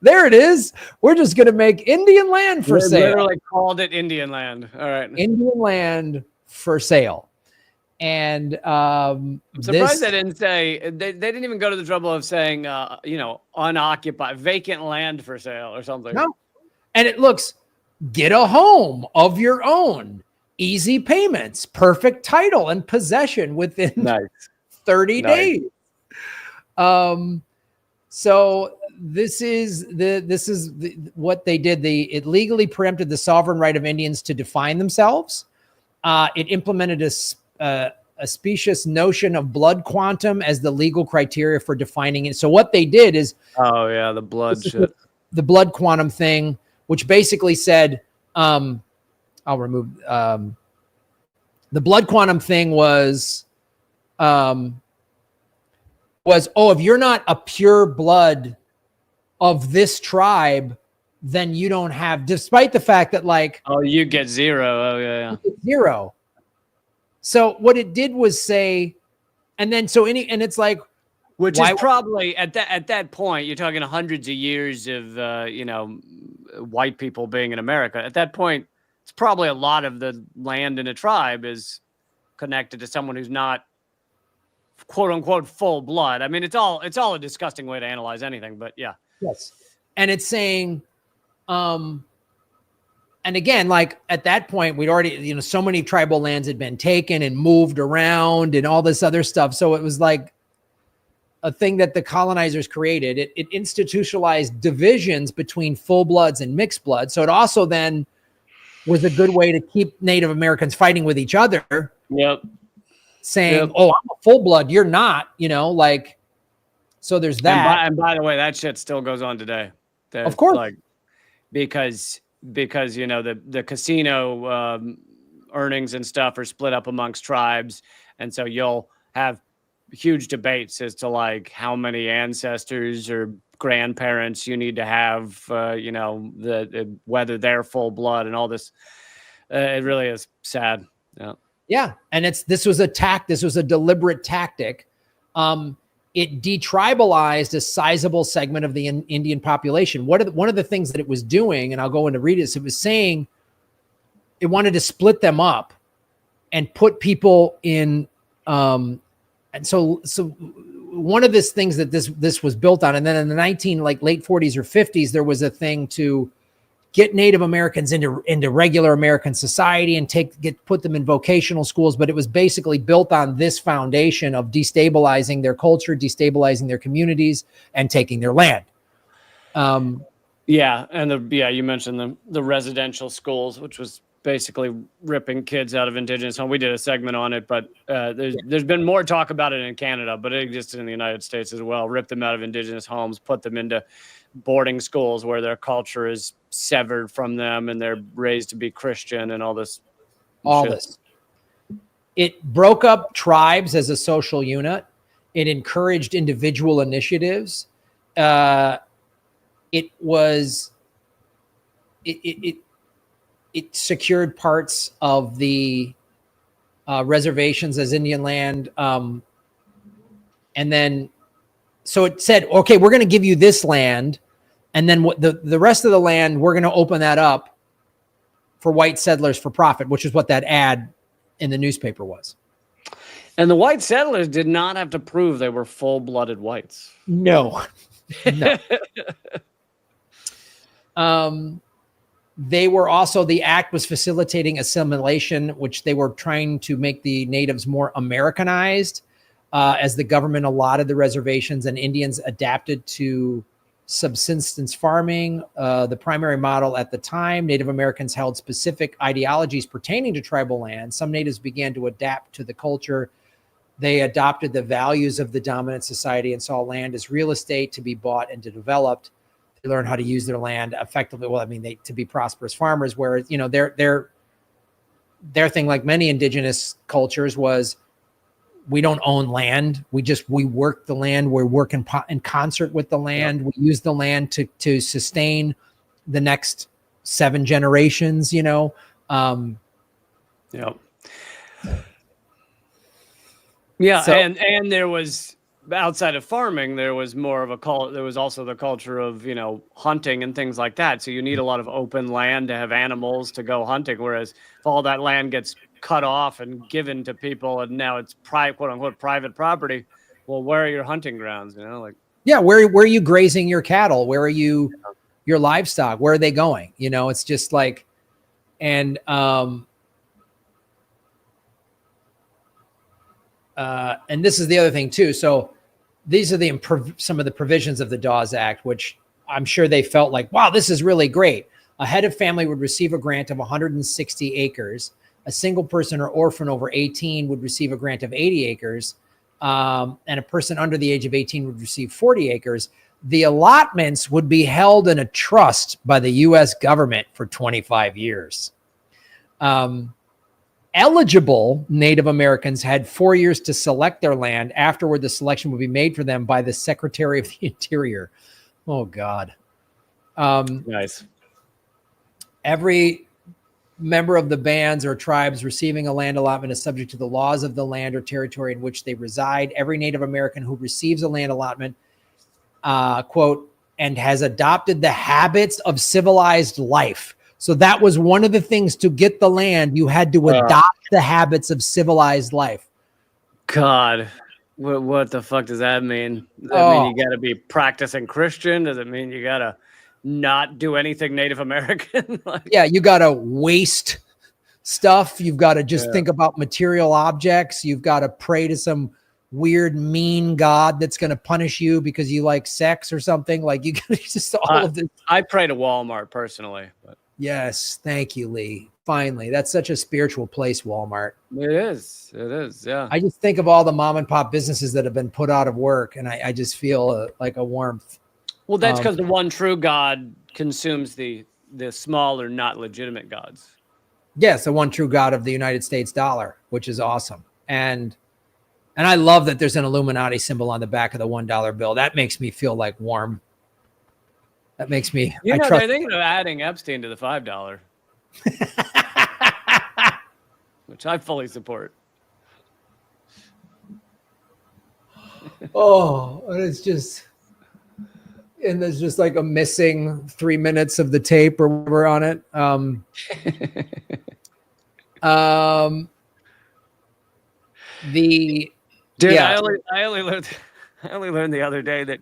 There it is. We're just going to make Indian land for sale. Literally called it Indian land. All right. Indian land for sale. And I'm surprised they didn't say, they didn't even go to the trouble of saying, unoccupied, vacant land for sale or something. No. And it looks, get a home of your own, easy payments, perfect title and possession within 30 days. So this is what they did. It legally preempted the sovereign right of Indians to define themselves. It implemented a specious notion of blood quantum as the legal criteria for defining it. So what they did is, the blood shit, the blood quantum thing, which basically said, I'll remove, the blood quantum thing was, if you're not a pure blood of this tribe, then you don't have, despite the fact that you get zero. You get zero. So what it did was say, and it's like, which is probably at that point, you're talking hundreds of years of, white people being in America. At that point, it's probably a lot of the land in a tribe is connected to someone who's not quote unquote full blood. I mean, it's all a disgusting way to analyze anything, but yeah. Yes. And it's saying, and again, at that point, we'd already, so many tribal lands had been taken and moved around and all this other stuff. So it was like a thing that the colonizers created. It institutionalized divisions between full bloods and mixed bloods. So it also then was a good way to keep Native Americans fighting with each other. Yep. Saying, oh, I'm a full blood, you're not, so there's that. And by the way, that shit still goes on today. Of course. Because the casino earnings and stuff are split up amongst tribes. And so you'll have huge debates as to how many ancestors or grandparents you need to have, whether they're full blood and all this. It really is sad. Yeah. Yeah. And this was a deliberate tactic. It detribalized a sizable segment of the Indian population. One of the things that it was doing, and I'll go into read this, it was saying it wanted to split them up and put people in, and so one of these things that this was built on, and then in the late 40s or 50s, there was a thing to get Native Americans into regular American society and put them in vocational schools. But it was basically built on this foundation of destabilizing their culture, destabilizing their communities, and taking their land. You mentioned the residential schools, which was basically ripping kids out of indigenous homes. We did a segment on it, but there's been more talk about it in Canada, but it exists in the United States as well. Rip them out of indigenous homes, put them into boarding schools where their culture is severed from them and they're raised to be Christian and all this. This. It broke up tribes as a social unit. It encouraged individual initiatives. It secured parts of the reservations as Indian land. And then, so it said, okay, we're going to give you this land. And then what the rest of the land, we're going to open that up for white settlers for profit, which is what that ad in the newspaper was. And the white settlers did not have to prove they were full-blooded whites. No. They were also, the act was facilitating assimilation, which they were trying to make the natives more Americanized as the government allotted the reservations and Indians adapted to subsistence farming. The primary model at the time, Native Americans held specific ideologies pertaining to tribal land. Some natives began to adapt to the culture. They adopted the values of the dominant society and saw land as real estate to be bought and to developed. They learned how to use their land effectively. Well, I mean, to be prosperous farmers, whereas, you know, their thing, like many indigenous cultures, was we don't own land. We work the land. We work in concert with the land. Yep. We use the land to sustain the next 7 generations, you know? Yep. Yeah. So, and there was, outside of farming, there was more of there was also the culture of, you know, hunting and things like that. So you need a lot of open land to have animals to go hunting. Whereas if all that land gets cut off and given to people and now it's quote unquote private property, well, where are your hunting grounds? You know, like, yeah, where are you grazing your cattle? Where are you, your livestock? Where are they going? You know, it's just like, and this is the other thing too. So these are some of the provisions of the Dawes Act, which I'm sure they felt like, wow, this is really great. A head of family would receive a grant of 160 acres. A single person or orphan over 18 would receive a grant of 80 acres. And a person under the age of 18 would receive 40 acres. The allotments would be held in a trust by the U.S. government for 25 years. Eligible Native Americans had 4 years to select their land. Afterward, the selection would be made for them by the Secretary of the Interior. Oh, God. Nice. Every member of the bands or tribes receiving a land allotment is subject to the laws of the land or territory in which they reside. Every Native American who receives a land allotment, quote, and has adopted the habits of civilized life. So that was one of the things to get the land. You had to adopt the habits of civilized life. God, what the fuck does that mean? Does that mean you got to be practicing Christian? Does it mean you got to not do anything Native American? Yeah, you got to waste stuff. You've got to just think about material objects. You've got to pray to some weird, mean God that's going to punish you because you like sex or something. Like, you got just all of this. I pray to Walmart personally, but. Yes, thank you, Lee. Finally, that's such a spiritual place, Walmart. It is. Yeah. I just think of all the mom and pop businesses that have been put out of work, and I just feel like a warmth. Well, that's because the one true God consumes the small or not legitimate gods. Yes, the one true God of the United States dollar, which is awesome. And I love that there's an Illuminati symbol on the back of the $1 bill. That makes me feel like warm. That makes me. You know, they're thinking of adding Epstein to the $5, which I fully support. Oh, and it's just, and there's just like a missing 3 minutes of the tape or whatever on it. I only learned the other day that.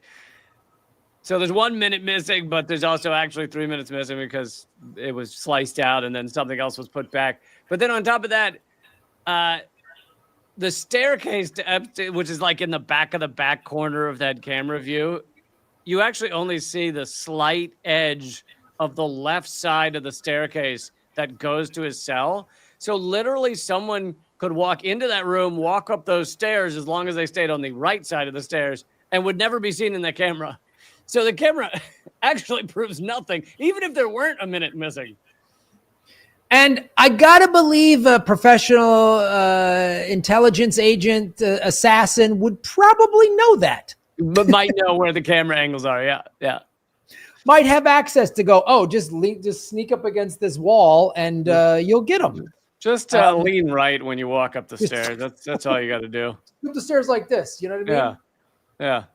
So there's 1 minute missing, but there's also actually 3 minutes missing because it was sliced out and then something else was put back. But then on top of that, the staircase to Epstein, which is like in the back corner of that camera view, you actually only see the slight edge of the left side of the staircase that goes to his cell. So literally someone could walk into that room, walk up those stairs as long as they stayed on the right side of the stairs and would never be seen in the camera. So the camera actually proves nothing, even if there weren't a minute missing. And I gotta believe a professional intelligence agent, assassin would probably know that. But might know where the camera angles are. Yeah, yeah. Might have access to go, oh, just sneak up against this wall and you'll get them. Just lean right when you walk up the stairs. That's all you got to do. Up the stairs like this. You know what I mean? Yeah.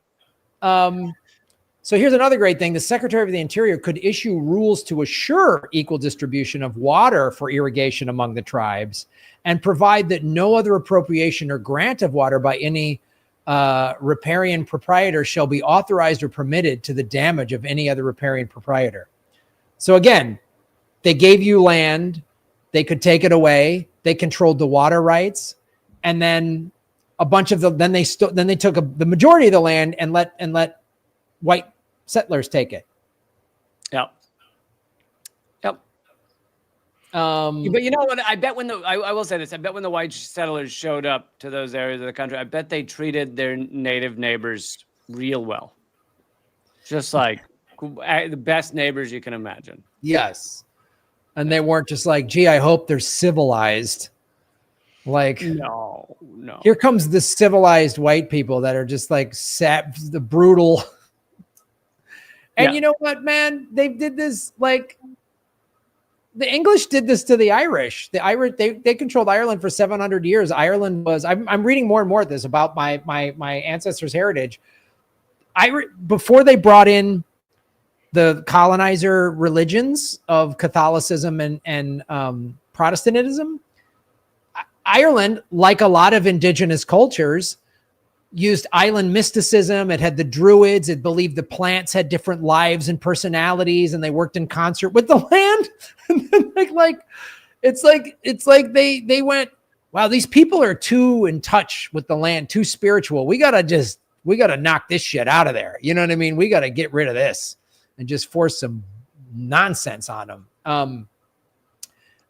So here's another great thing. The Secretary of the Interior could issue rules to assure equal distribution of water for irrigation among the tribes and provide that no other appropriation or grant of water by any riparian proprietor shall be authorized or permitted to the damage of any other riparian proprietor. So again, they gave you land, they could take it away, they controlled the water rights, and then a bunch of then they took the majority of the land and let white settlers take it. Yep. But you know what? I bet I will say this. I bet when the white settlers showed up to those areas of the country, I bet they treated their native neighbors real well. Just like the best neighbors you can imagine. Yes. And they weren't just like, gee, I hope they're civilized. Like, no. Here comes the civilized white people that are just like the brutal. And you know what, man? They did this like the English did this to the Irish. The Irish they controlled Ireland for 700 years. Ireland was. I'm reading more and more of this about my ancestors' heritage. Before they brought in the colonizer religions of Catholicism and Protestantism, Ireland, like a lot of indigenous cultures, used island mysticism. It had the Druids. It believed the plants had different lives and personalities, and they worked in concert with the land. And then it's like they went, wow, these people are too in touch with the land, too spiritual. We gotta knock this shit out of there. You know what I mean? We gotta get rid of this and just force some nonsense on them.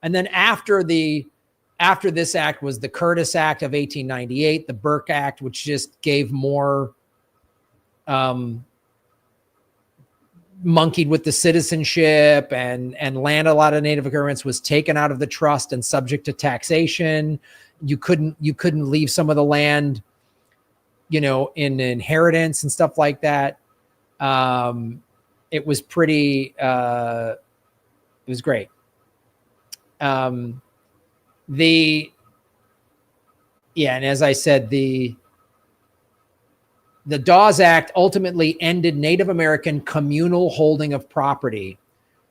And then after this act was the Curtis Act of 1898, the Burke Act, which just gave more, monkeyed with the citizenship and land. A lot of Native Americans was taken out of the trust and subject to taxation. You couldn't leave some of the land, in inheritance and stuff like that. It was pretty, it was great. And as I said, the Dawes Act ultimately ended Native American communal holding of property,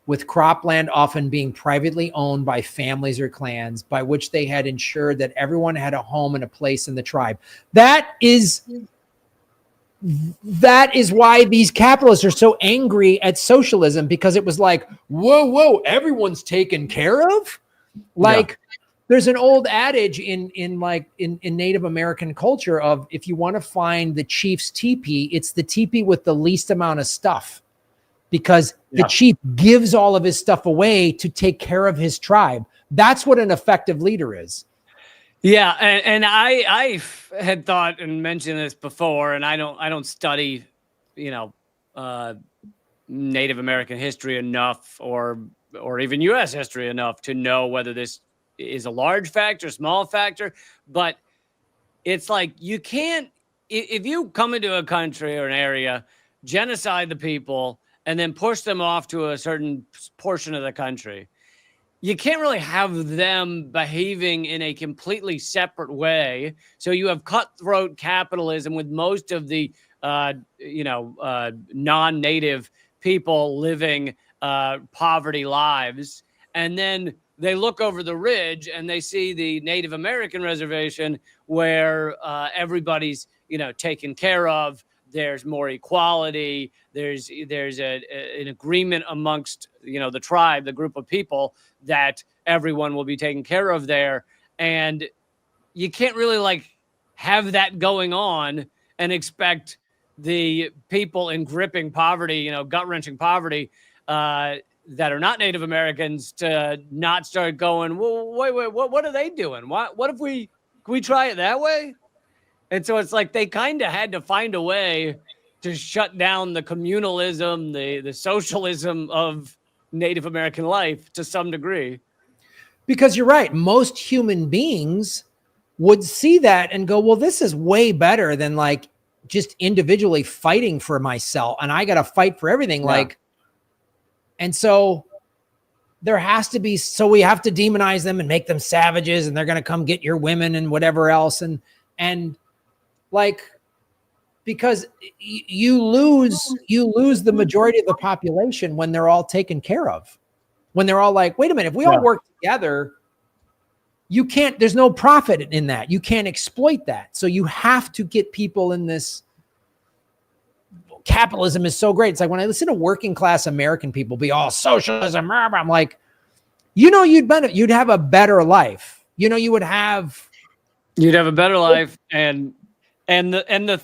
with cropland often being privately owned by families or clans, by which they had ensured that everyone had a home and a place in the tribe. That is why these capitalists are so angry at socialism, because it was like, whoa, everyone's taken care of. There's an old adage in Native American culture of, if you want to find the chief's teepee, it's the teepee with the least amount of stuff, because the chief gives all of his stuff away to take care of his tribe. That's what an effective leader is. Yeah, and I had thought and mentioned this before, and I don't study, Native American history enough, or even U.S. history enough to know whether this is a large factor, small factor. But it's like, you can't, if you come into a country or an area, genocide the people, and then push them off to a certain portion of the country, you can't really have them behaving in a completely separate way. So you have cutthroat capitalism with most of the, non-native people living poverty lives. And then they look over the ridge and they see the Native American reservation where everybody's, taken care of. There's more equality. There's an agreement amongst, the tribe, the group of people, that everyone will be taken care of there. And you can't really have that going on and expect the people in gripping poverty, gut-wrenching poverty, that are not Native Americans to not start going, well, wait, what are they doing? What if can we try it that way? And so it's like they kind of had to find a way to shut down the communalism, the socialism of Native American life to some degree. Because you're right. Most human beings would see that and go, well, this is way better than like just individually fighting for myself. And I got to fight for everything. Yeah. Like, and so there has to be, so we have to demonize them and make them savages, and they're going to come get your women and whatever else. And like, because you lose the majority of the population when they're all taken care of, when they're all like, wait a minute, if we all work together, you can't, there's no profit in that. You can't exploit that. So you have to get people in this. Capitalism is so great. It's like when I listen to working class American people be all socialism, I'm like, you'd have a better life. You'd have a better life. And even the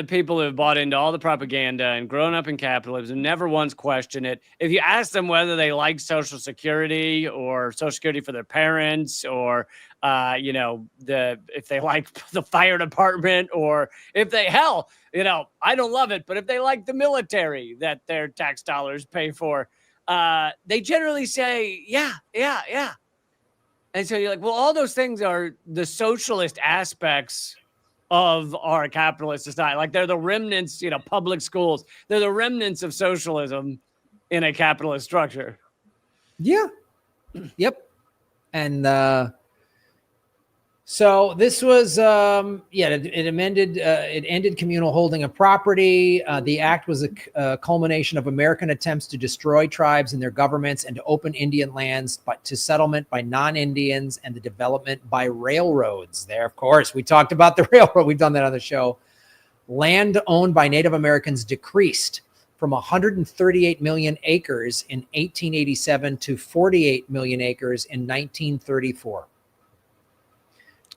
people who have bought into all the propaganda and grown up in capitalism never once question it. If you ask them whether they like Social Security or Social Security for their parents, or if they like the fire department, or if they I don't love it, but if they like the military that their tax dollars pay for, they generally say yeah. And so you're like, well, all those things are the socialist aspects of our capitalist society. Like they're the remnants, public schools. They're the remnants of socialism in a capitalist structure. Yeah. Yep. And so this was, it amended, it ended communal holding of property. The act was a culmination of American attempts to destroy tribes and their governments and to open Indian lands to settlement by non-Indians and the development by railroads. There, of course, we talked about the railroad. We've done that on the show. Land owned by Native Americans decreased from 138 million acres in 1887 to 48 million acres in 1934.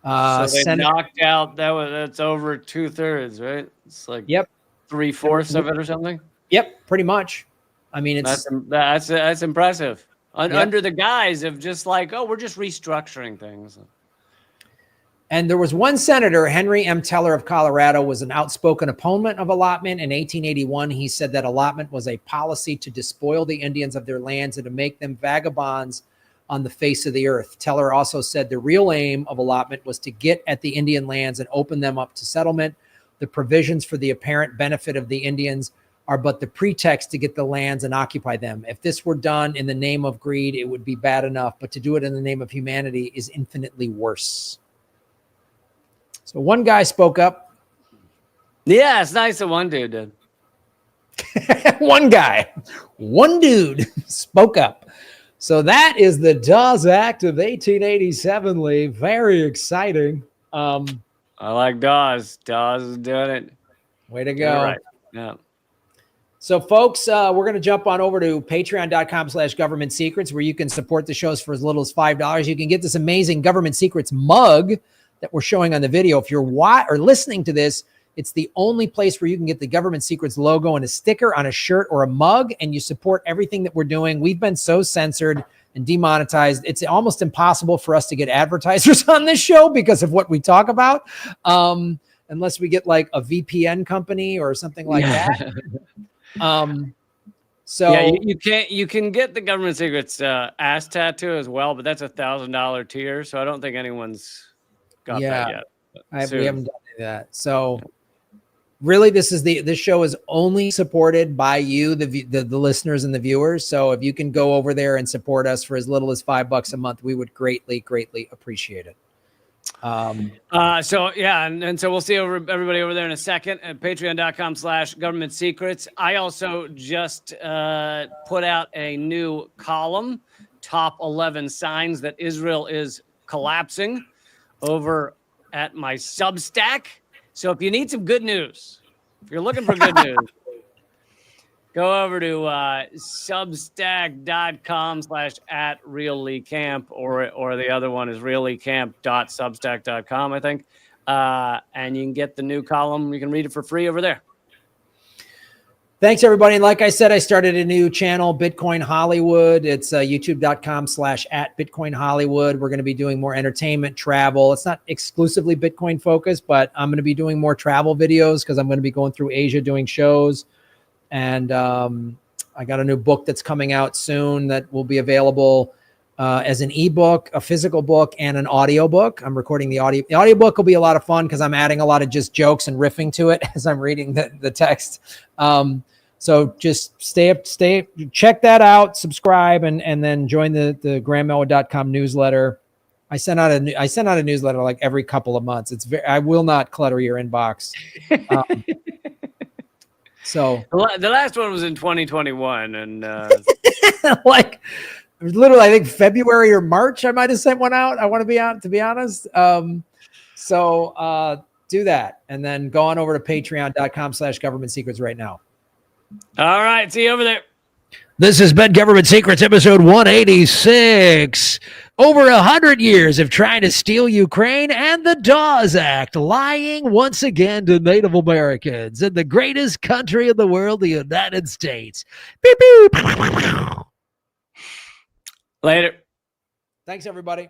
So they knocked out that's over 2/3, right? It's like 3/4 of it or something. Yep, pretty much. I mean, that's impressive. Under the guise of just like, oh, we're just restructuring things. And there was one senator, Henry M. Teller of Colorado, was an outspoken opponent of allotment. In 1881, he said that allotment was a policy to despoil the Indians of their lands and to make them vagabonds on the face of the earth. Teller also said the real aim of allotment was to get at the Indian lands and open them up to settlement. The provisions for the apparent benefit of the Indians are but the pretext to get the lands and occupy them. If this were done in the name of greed, it would be bad enough, but to do it in the name of humanity is infinitely worse. So one guy spoke up. Yeah, it's nice that one dude did. One dude spoke up. So that is the Dawes Act of 1887, Lee. Very exciting. I like Dawes. Dawes is doing it. Way to go. Right. Yeah. So folks, we're going to jump on over to patreon.com/government secrets, where you can support the shows for as little as $5. You can get this amazing Government Secrets mug that we're showing on the video. If you're listening to this, it's the only place where you can get the Government Secrets logo and a sticker on a shirt or a mug, and you support everything that we're doing. We've been so censored and demonetized. It's almost impossible for us to get advertisers on this show because of what we talk about, unless we get like a VPN company or something like that. So yeah, you can get the Government Secrets ass tattoo as well, but that's $1,000 tier, so I don't think anyone's got that yet. We haven't done any of that. So really, this show is only supported by you, the listeners and the viewers. So if you can go over there and support us for as little as $5 a month, we would greatly, greatly appreciate it. So we'll see everybody over there in a second at patreon.com/government secrets. I also just put out a new column, top 11 signs that Israel is collapsing, over at my Substack. So if you need some good news, if you're looking for good news, go over to substack.com/@realleecamp, or the other one is realleecamp.substack.com, I think. And you can get the new column. You can read it for free over there. Thanks, everybody. And like I said, I started a new channel, Bitcoin Hollywood. It's youtube.com/@Bitcoin Hollywood. We're going to be doing more entertainment, travel. It's not exclusively Bitcoin focused, but I'm going to be doing more travel videos because I'm going to be going through Asia doing shows. And I got a new book that's coming out soon that will be available as an ebook, a physical book, and an audio book. I'm recording the audio. The audio book will be a lot of fun because I'm adding a lot of just jokes and riffing to it as I'm reading the text. So just check that out, subscribe, and then join the grandmelwood.com newsletter. I send out a newsletter like every couple of months. I will not clutter your inbox. So the last one was in 2021, and like it was literally, I think February or March, I might have sent one out. I want to be honest. So do that, and then go on over to patreon.com/government secrets right now. All right, see you over there. This has been Government Secrets, episode 186. Over 100 years of trying to steal Ukraine and the Dawes Act, lying once again to Native Americans in the greatest country in the world, the United States. Beep, beep. Later. Thanks, everybody.